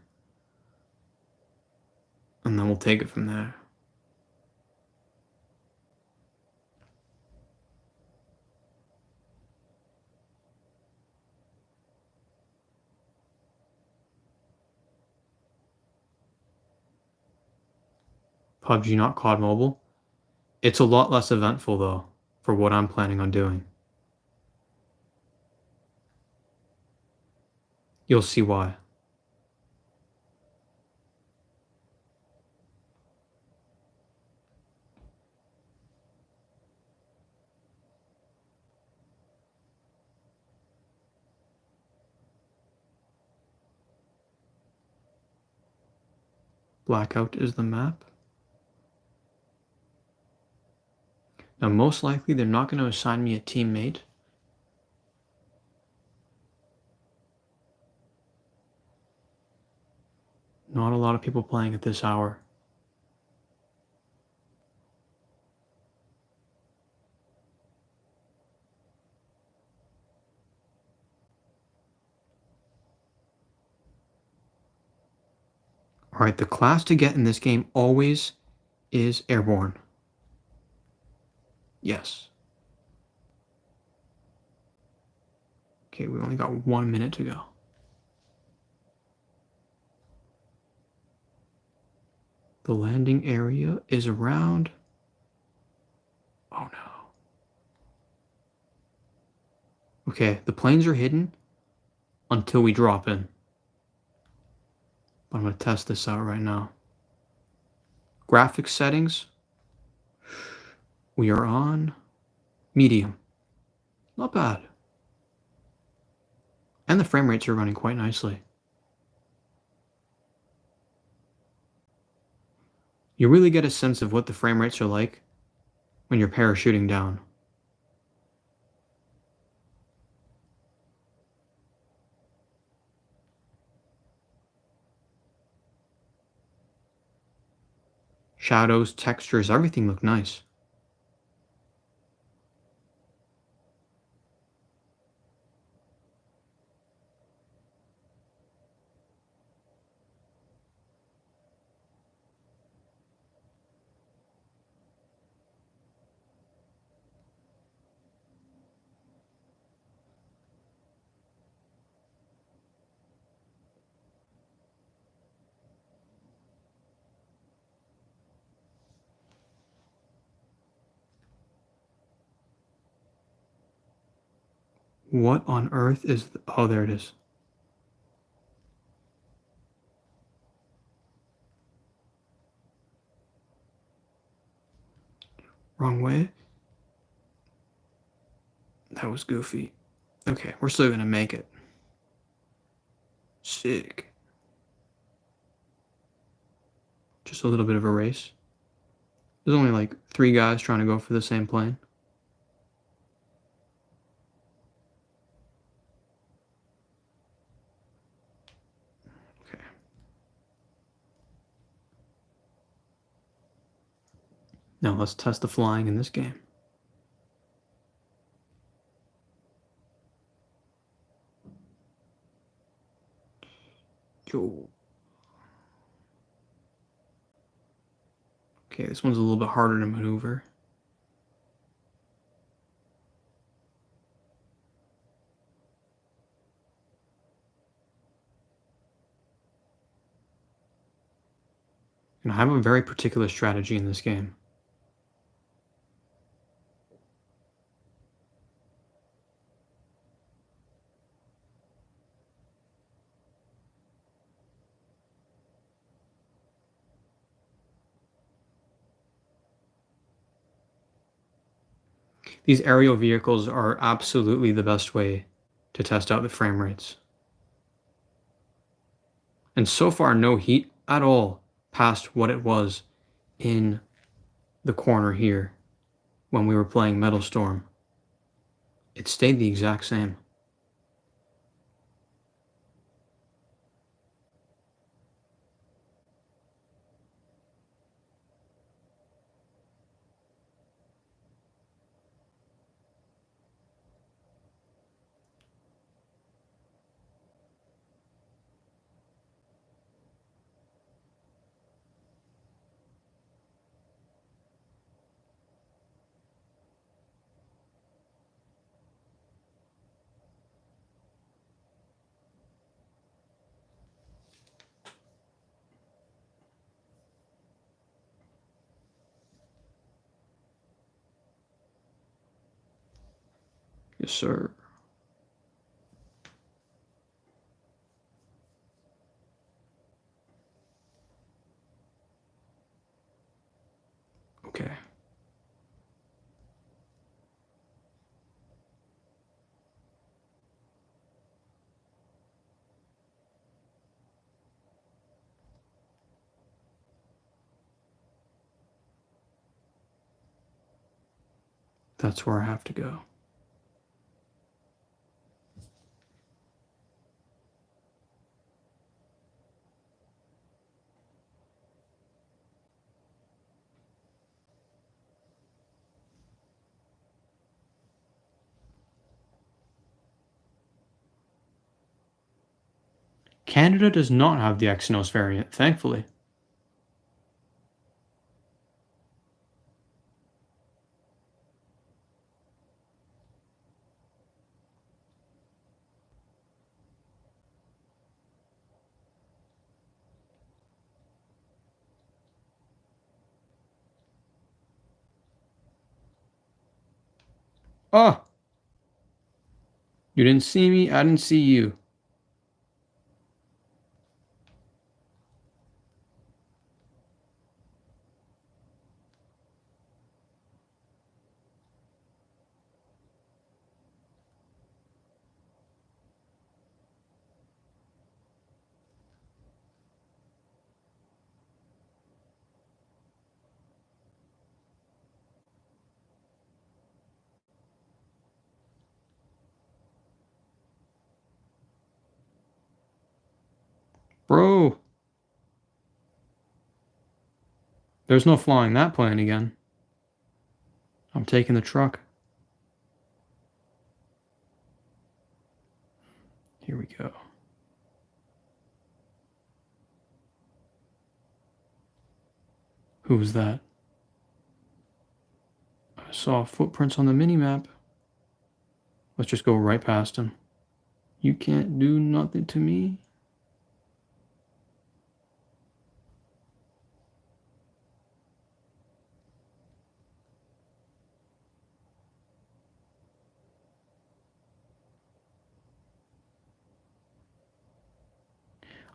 S1: And then we'll take it from there. PUBG, not COD Mobile. It's a lot less eventful, though, for what I'm planning on doing. You'll see why. Blackout is the map. Now, most likely, they're not going to assign me a teammate. Not a lot of people playing at this hour. All right, the class to get in this game always is Airborne. Yes. Okay, we only got 1 minute to go. The landing area is around... Oh no. Okay, the planes are hidden until we drop in. But I'm going to test this out right now. Graphics settings. We are on medium. Not bad. And the frame rates are running quite nicely. You really get a sense of what the frame rates are like when you're parachuting down. Shadows, textures, everything look nice. What on earth is... Oh, there it is. Wrong way. That was goofy. Okay, we're still gonna make it. Sick. Just a little bit of a race. There's only like 3 guys trying to go for the same plane. Okay. Now let's test the flying in this game. Yo. Okay, this one's a little bit harder to maneuver. And I have a very particular strategy in this game. These aerial vehicles are absolutely the best way to test out the frame rates. And so far, no heat at all past what it was in the corner here when we were playing Metal Storm. It stayed the exact same. Yes, sir. Okay. That's where I have to go. Canada does not have the Exynos variant, thankfully. Oh! You didn't see me, I didn't see you. Bro! There's no flying that plane again. I'm taking the truck. Here we go. Who was that? I saw footprints on the minimap. Let's just go right past him. You can't do nothing to me.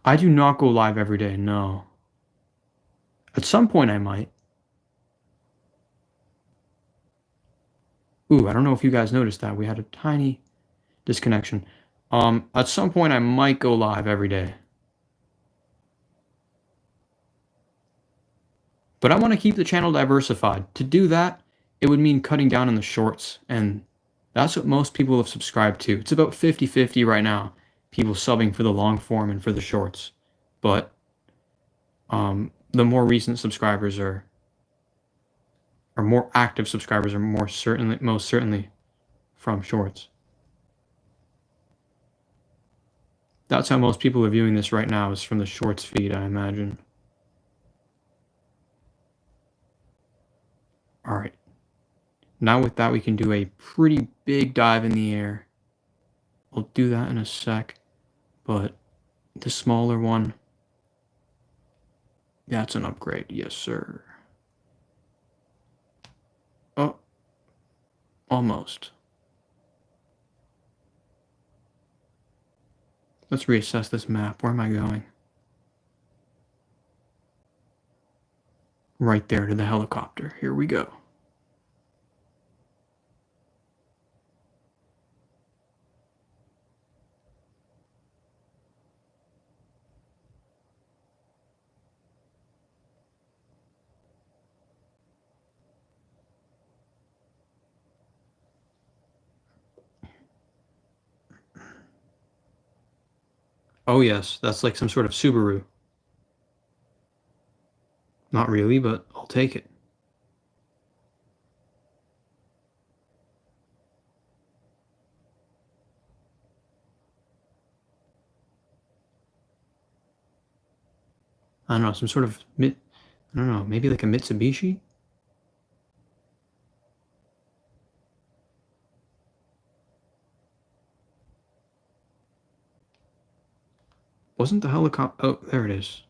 S1: I do not go live every day, no. At some point I might. Ooh, I don't know if you guys noticed that. We had a tiny disconnection. At some point I might go live every day. But I want to keep the channel diversified. To do that, it would mean cutting down on the shorts, and that's what most people have subscribed to. It's about 50-50 right now, people subbing for the long form and for the shorts. But the more recent subscribers are more active subscribers are most certainly from shorts. That's how most people are viewing this right now, is from the shorts feed, I imagine. All right. Now with that, we can do a pretty big dive in the air. We'll do that in a sec, but the smaller one, that's an upgrade. Yes, sir. Oh, almost. Let's reassess this map. Where am I going? Right there to the helicopter. Here we go. Oh yes, that's like some sort of Subaru. Not really, but I'll take it. I don't know, some sort of I don't know, maybe like a Mitsubishi? Wasn't the helicopter? Oh, there it is.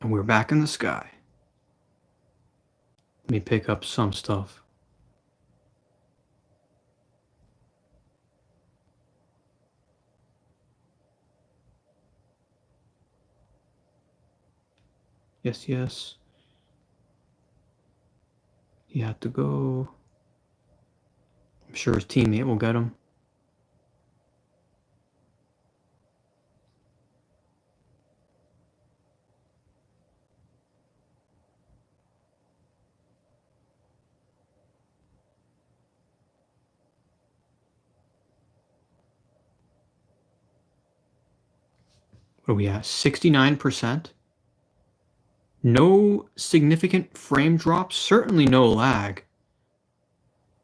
S1: And we're back in the sky. Let me pick up some stuff. Yes, yes. He had to go. I'm sure his teammate will get him. What are we at? 69%? No significant frame drops, certainly no lag.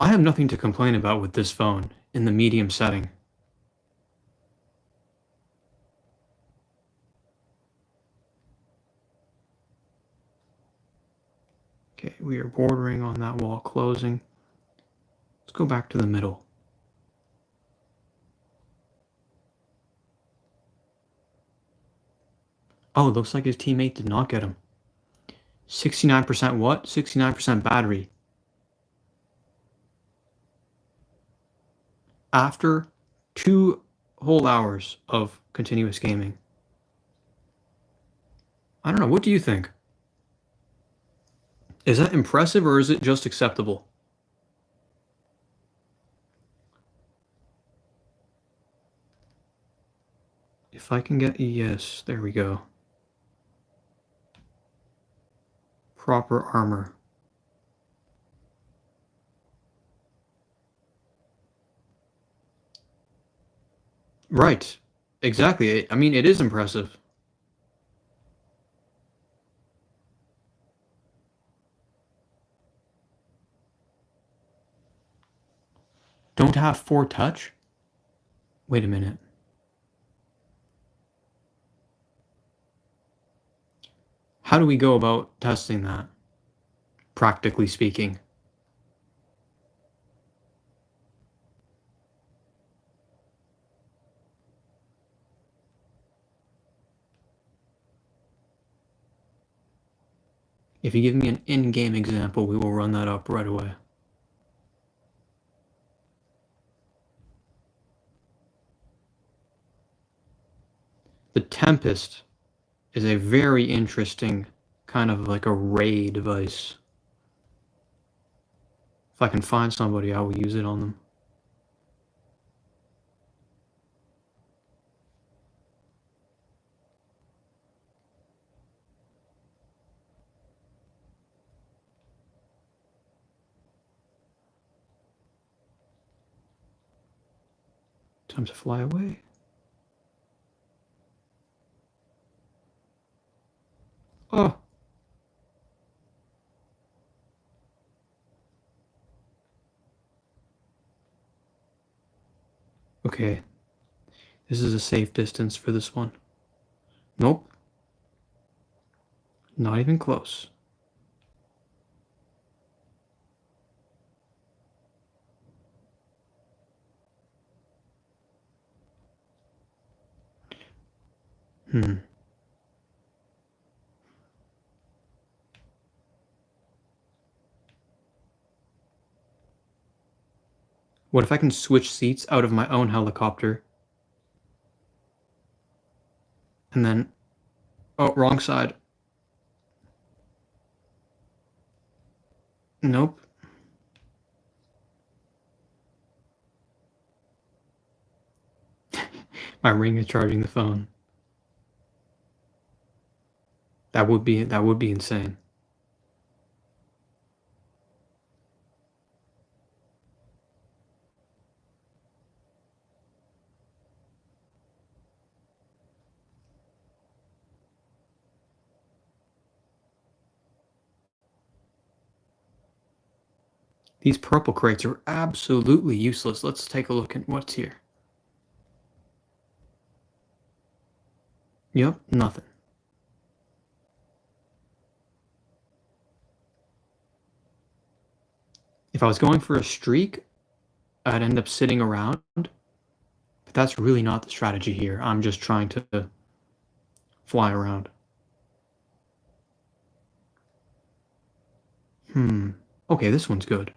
S1: I have nothing to complain about with this phone in the medium setting. Okay, we are bordering on that wall closing. Let's go back to the middle. Oh, it looks like his teammate did not get him. 69% what? 69% battery. After 2 whole hours of continuous gaming. I don't know, what do you think? Is that impressive or is it just acceptable? If I can get, yes, there we go. Proper armor. Right. Exactly. I mean, it is impressive. Don't have 4 touch? Wait a minute. How do we go about testing that, practically speaking? If you give me an in-game example, we will run that up right away. The Tempest is a very interesting kind of like a ray device. If I can find somebody, I will use it on them. Time to fly away. Oh. Okay. This is a safe distance for this one. Nope. Not even close. What if I can switch seats out of my own helicopter? And then... Oh, wrong side. Nope. My ring is charging the phone. That would be insane. These purple crates are absolutely useless. Let's take a look at what's here. Yep, nothing. If I was going for a streak, I'd end up sitting around. But that's really not the strategy here. I'm just trying to fly around. Okay, this one's good.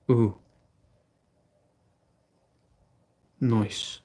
S1: Ooh, nice.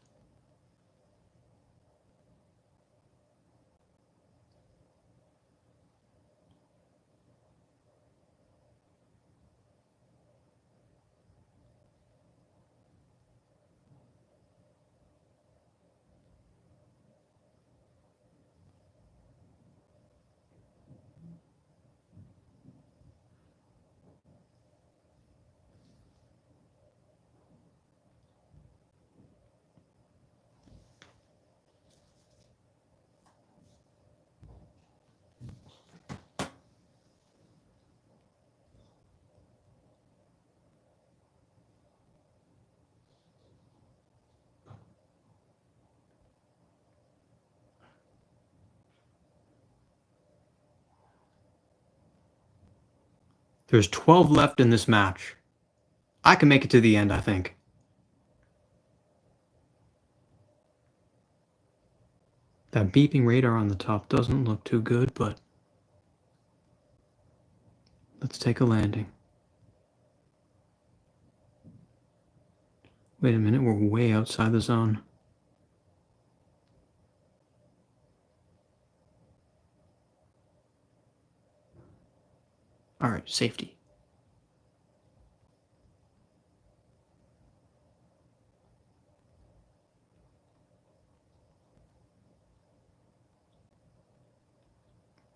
S1: There's 12 left in this match. I can make it to the end, I think. That beeping radar on the top doesn't look too good, but let's take a landing. Wait a minute, we're way outside the zone. All right, safety.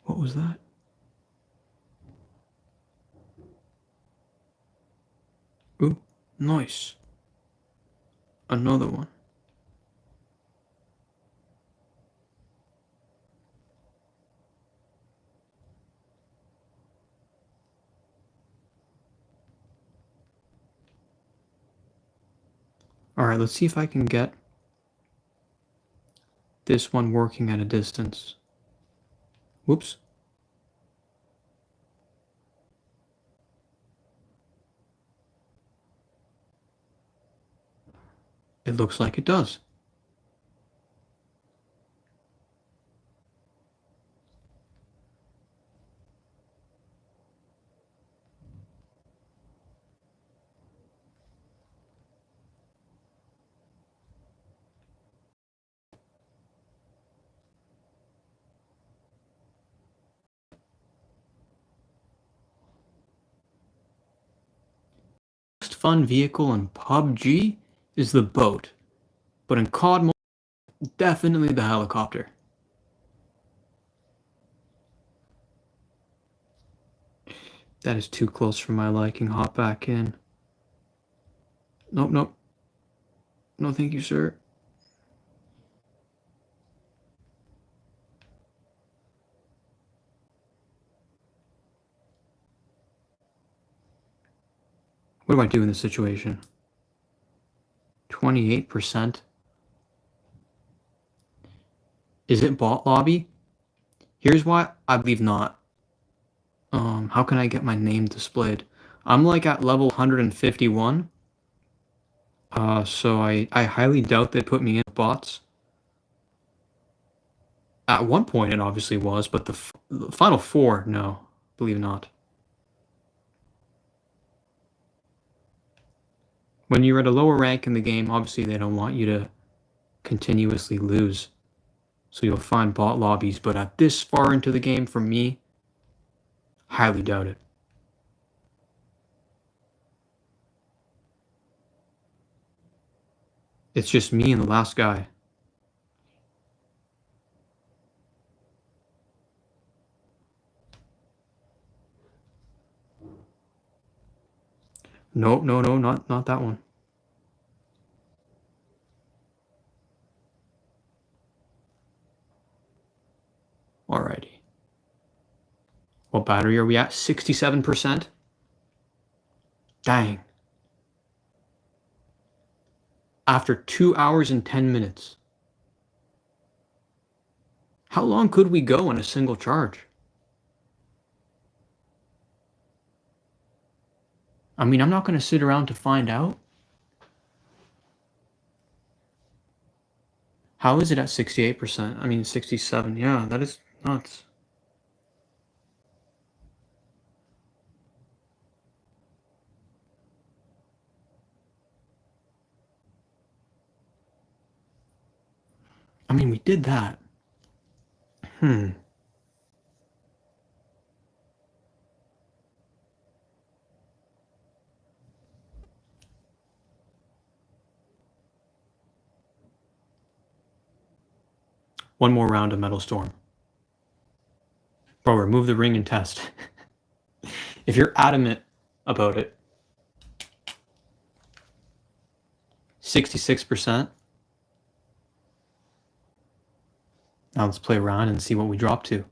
S1: What was that? Ooh, nice. Another one. All right, let's see if I can get this one working at a distance. Whoops. It looks like it does. Most fun vehicle in PUBG is the boat, but in COD mode, definitely the helicopter. That is too close for my liking. Hop back in. Nope, nope. No, thank you, sir. What do I do in this situation? 28%? Is it bot lobby? Here's why I believe not. How can I get my name displayed? I'm like at level 151. So I highly doubt they put me in bots. At one point it obviously was, but the final four, no, believe not. When you're at a lower rank in the game, obviously they don't want you to continuously lose. So you'll find bot lobbies, but at this far into the game, for me, highly doubt it. It's just me and the last guy. No, no, no, not that one. Alrighty. What battery are we at? 67%? Dang. After 2 hours and 10 minutes. How long could we go on a single charge? I mean, I'm not going to sit around to find out. How is it at 68%? I mean, 67. Yeah, that is nuts. I mean, we did that. Hmm. One more round of Metal Storm. Bro, remove the ring and test. If you're adamant about it. 66%. Now let's play around and see what we drop to.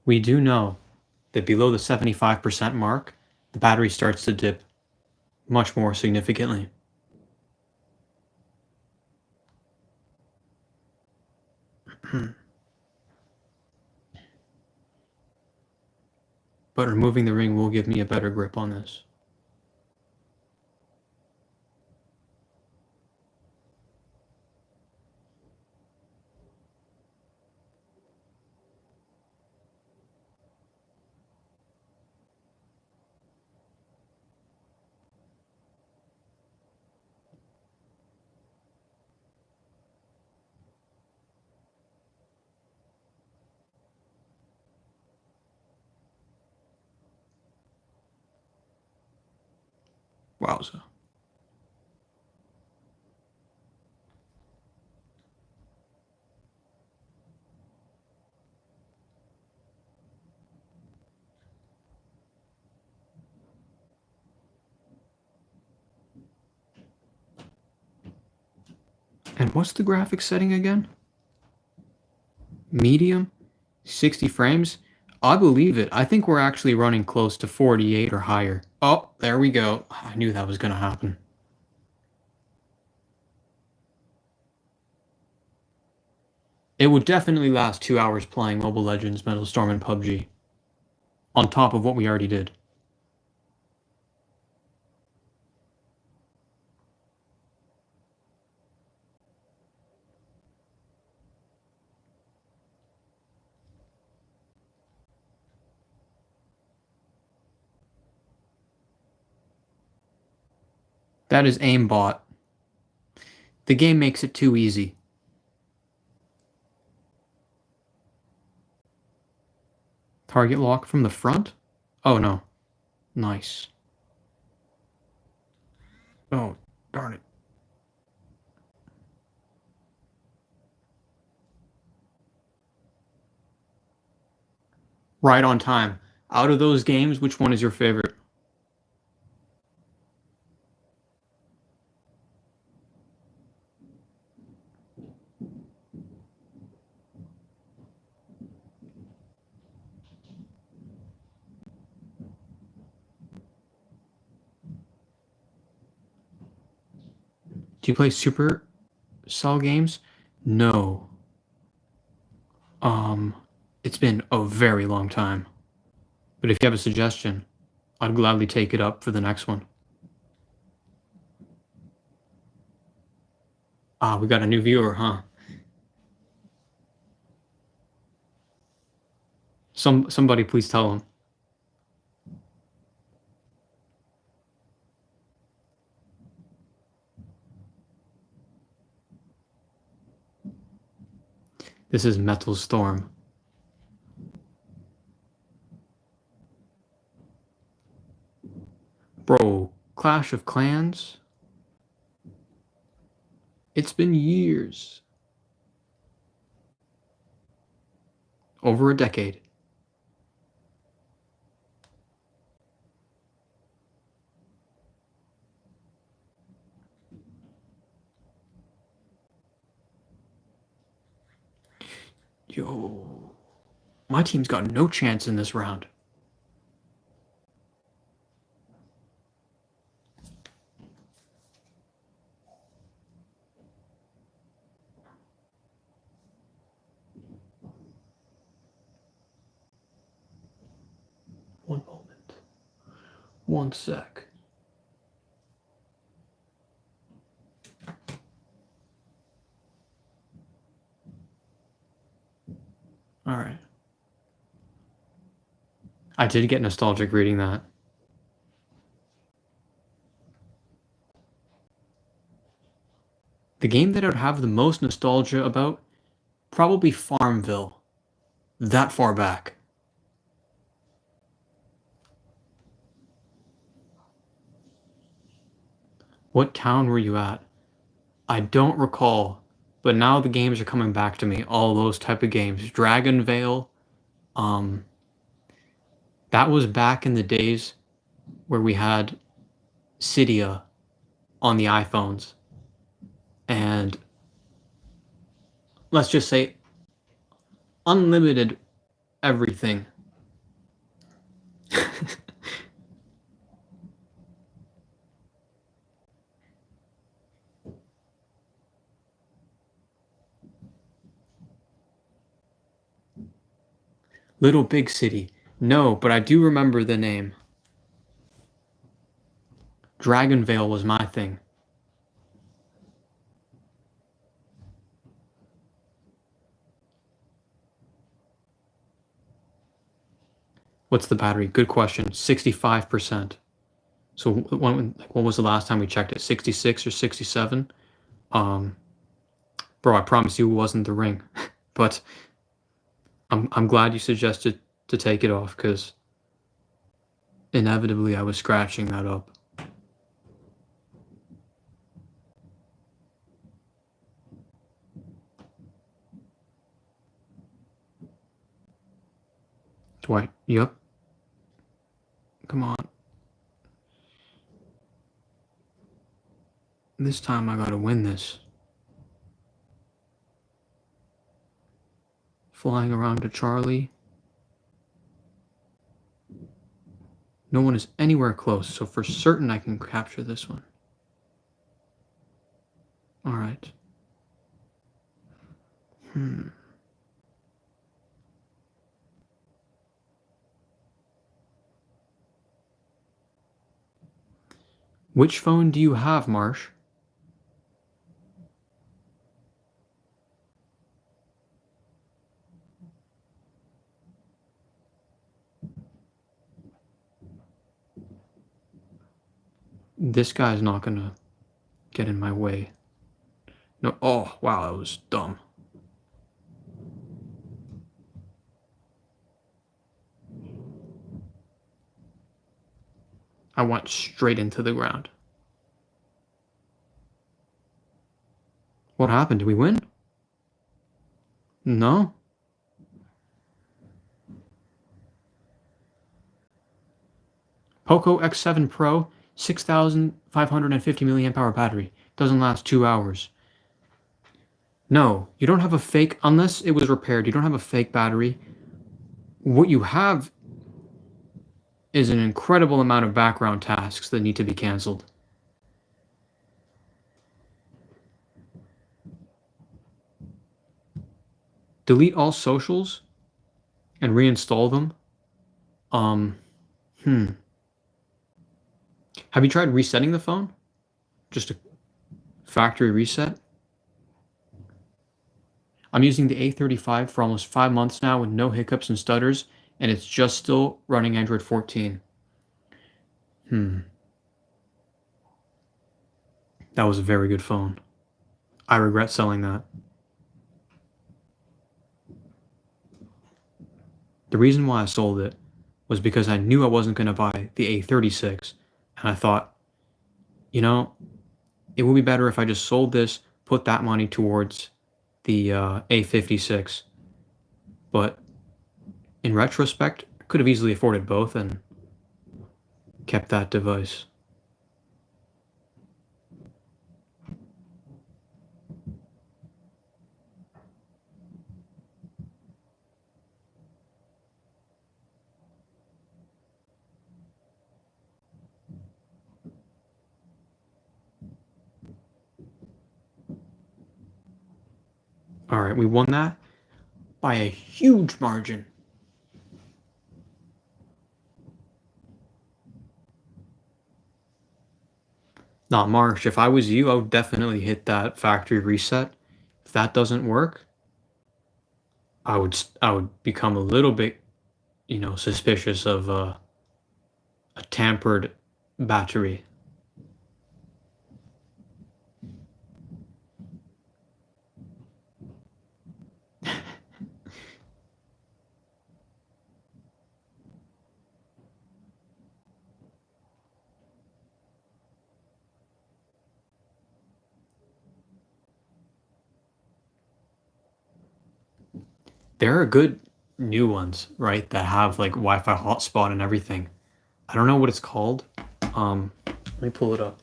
S1: We do know that below the 75% mark, the battery starts to dip much more significantly. But removing the ring will give me a better grip on this. Wowza. And what's the graphics setting again? Medium? 60 frames? I believe it. I think we're actually running close to 48 or higher. Oh, there we go. I knew that was going to happen. It would definitely last 2 hours playing Mobile Legends, Metal Storm, and PUBG. On top of what we already did. That is aimbot. The game makes it too easy. Target lock from the front? Oh no. Nice. Oh, darn it. Right on time. Out of those games, which one is your favorite? Do you play Supercell games? No. It's been a very long time. But if you have a suggestion, I'd gladly take it up for the next one. Ah, we got a new viewer, huh? Somebody please tell him. This is Metal Storm. Bro, Clash of Clans? It's been years. Over a decade. Yo. My team's got no chance in this round. One moment. One sec. All right. I did get nostalgic reading that. The game that I would have the most nostalgia about, probably Farmville. That far back. What town were you at? I don't recall, but now the games are coming back to me. All those type of games. Dragon Vale. Um, that was back in the days where we had Cydia on the iPhones. And let's just say unlimited everything. Little Big City. No, but I do remember the name. Dragon Vale was my thing. What's the battery? Good question. 65%. So what was the last time we checked it? 66 or 67? Um, bro, I promise you it wasn't the ring. But I'm glad you suggested to take it off because inevitably I was scratching that up. Dwight, yep. Come on. This time I gotta win this. Flying around to Charlie. No one is anywhere close, so for certain I can capture this one. Alright. Which phone do you have, Marsh? This guy's not gonna get in my way. No, oh, wow, that was dumb. I went straight into the ground. What happened? Did we win? No? Poco X7 Pro, 6,550 milliamp hour battery. Doesn't last 2 hours. No, you don't have a fake, unless it was repaired, you don't have a fake battery. What you have is an incredible amount of background tasks that need to be canceled. Delete all socials and reinstall them. Have you tried resetting the phone? Just a factory reset? I'm using the A35 for almost 5 months now with no hiccups and stutters, and it's just still running Android 14. That was a very good phone. I regret selling that. The reason why I sold it was because I knew I wasn't going to buy the A36, and I thought, you know, it would be better if I just sold this, put that money towards the A56. But in retrospect, I could have easily afforded both and kept that device. All right, we won that by a huge margin. Not Marsh. If I was you, I would definitely hit that factory reset. If that doesn't work, I would become a little bit, suspicious of a tampered battery. There are good new ones, right, that have like Wi-Fi hotspot and everything. I don't know what it's called. Let me pull it up.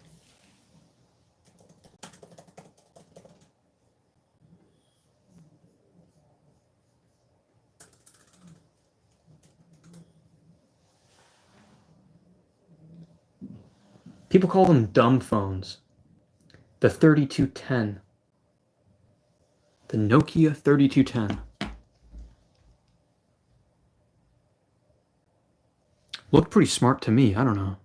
S1: People call them dumb phones. The 3210. The Nokia 3210. Looked pretty smart to me. I don't know.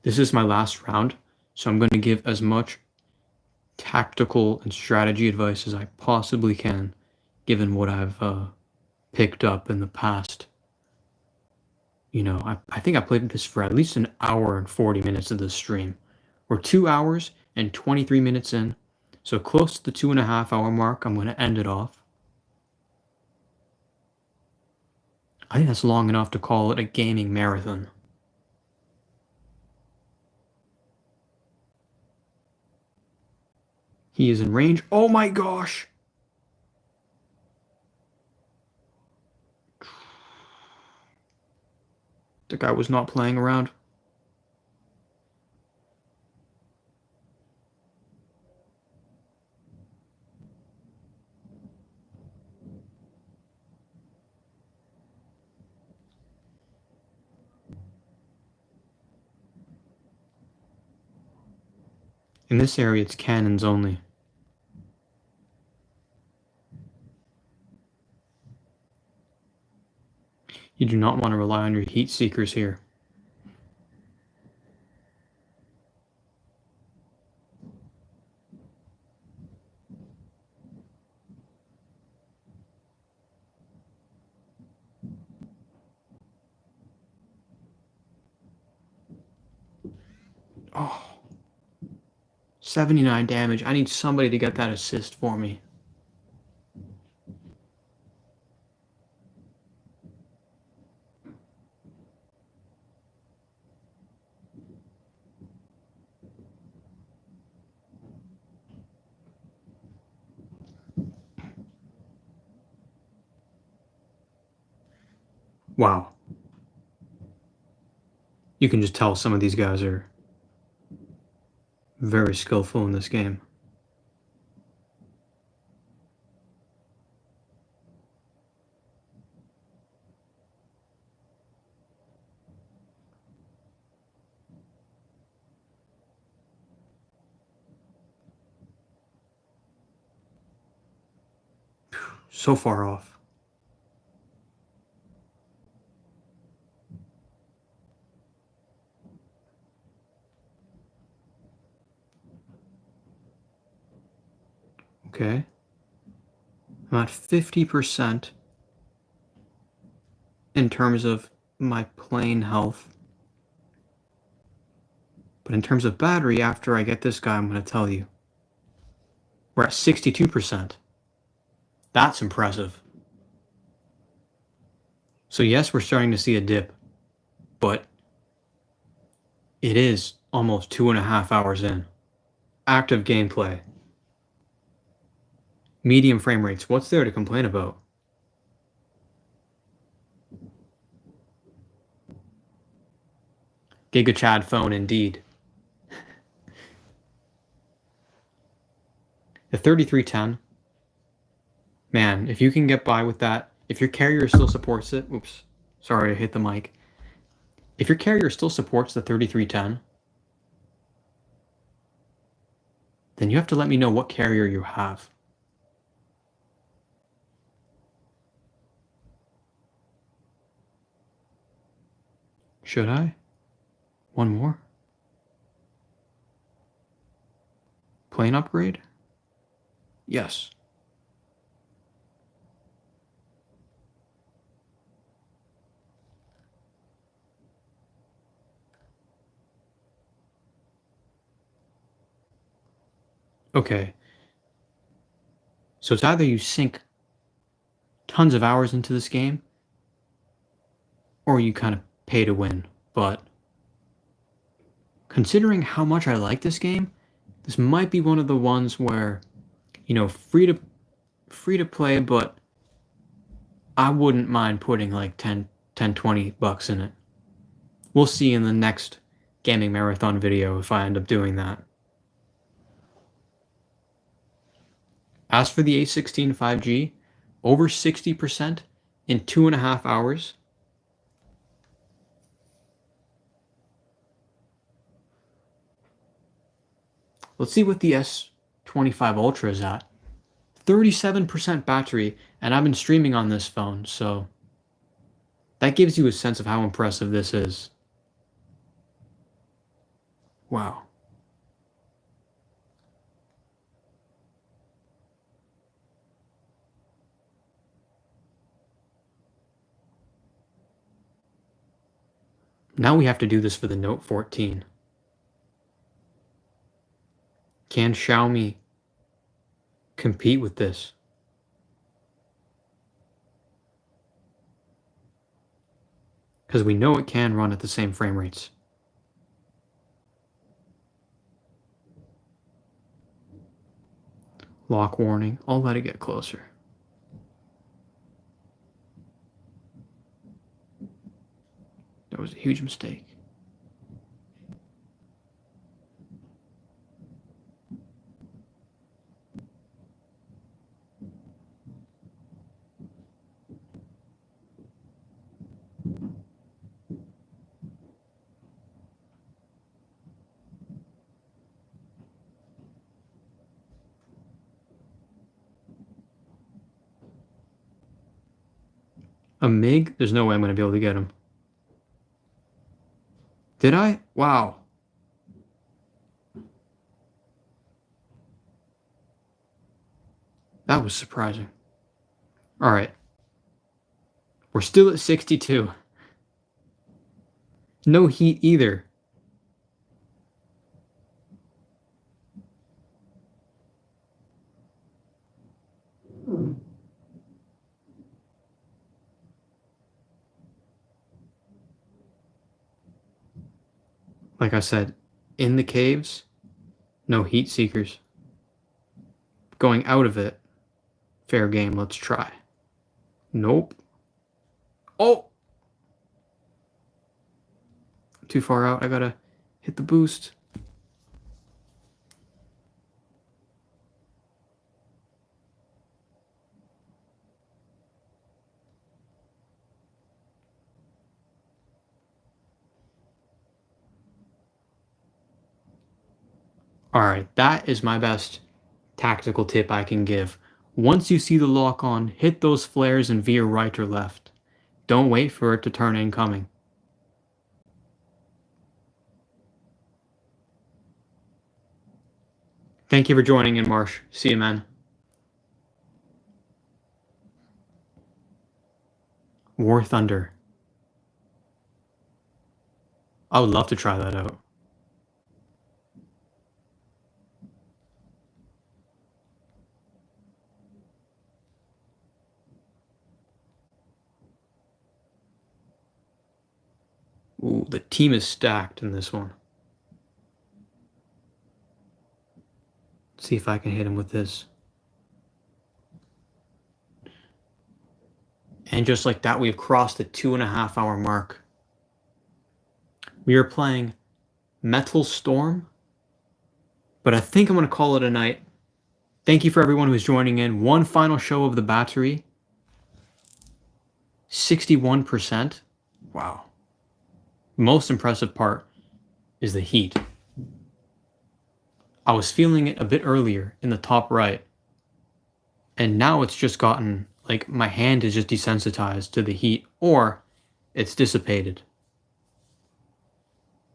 S1: This is my last round, so I'm going to give as much tactical and strategy advice as I possibly can, given what I've picked up in the past. I think I played this for at least an hour and 40 minutes of this stream. We're 2 hours and 23 minutes in, so close to the 2.5 hour mark. I'm going to end it off. I think that's long enough to call it a gaming marathon. He is in range. Oh my gosh! The guy was not playing around. In this area, it's cannons only. You do not want to rely on your heat seekers here. Oh, 79 damage. I need somebody to get that assist for me. Wow. You can just tell some of these guys are very skillful in this game. So far off. Okay. I'm at 50% in terms of my plain health. But in terms of battery, after I get this guy, I'm going to tell you. We're at 62%. That's impressive. So yes, we're starting to see a dip, but it is almost 2.5 hours in. Active gameplay. Medium frame rates. What's there to complain about? Giga Chad phone indeed. The 3310. Man, if you can get by with that, if your carrier still supports it, oops, sorry, I hit the mic. If your carrier still supports the 3310, then you have to let me know what carrier you have. Should I? One more? Plane upgrade? Yes. Okay. So it's either you sink tons of hours into this game, or you kind of pay to win. But considering how much I like this game, this might be one of the ones where, free to play, but I wouldn't mind putting like 10, 20 bucks in it. We'll see in the next gaming marathon video if I end up doing that. As for the A16 5G, over 60% in 2.5 hours. Let's see what the S25 Ultra is at. 37% battery, and I've been streaming on this phone, so that gives you a sense of how impressive this is. Wow. Now we have to do this for the Note 14. Can Xiaomi compete with this? Because we know it can run at the same frame rates. Lock warning. I'll let it get closer. That was a huge mistake. A MiG? There's no way I'm going to be able to get him. Did I? Wow. That was surprising. All right. We're still at 62. No heat either. Like I said, in the caves, no heat seekers. Going out of it, fair game, let's try. Nope. Oh! Too far out, I gotta hit the boost. Alright, that is my best tactical tip I can give. Once you see the lock on, hit those flares and veer right or left. Don't wait for it to turn incoming. Thank you for joining in, Marsh. See you, man. War Thunder. I would love to try that out. Ooh, the team is stacked in this one. Let's see if I can hit him with this. And just like that, we've crossed the 2.5 hour mark. We are playing Metal Storm, but I think I'm going to call it a night. Thank you for everyone who's joining in. One final show of the battery. 61%. Wow. Most impressive part is the heat. I was feeling it a bit earlier in the top right, and now it's just gotten like my hand is just desensitized to the heat, or it's dissipated.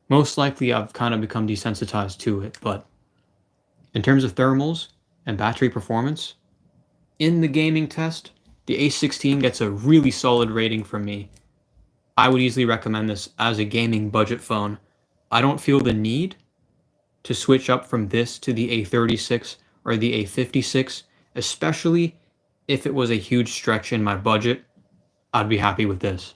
S1: Most likely I've kind of become desensitized to it, but in terms of thermals and battery performance, in the gaming test, the A16 gets a really solid rating from me. I would easily recommend this as a gaming budget phone. I don't feel the need to switch up from this to the A36 or the A56, especially if it was a huge stretch in my budget. I'd be happy with this.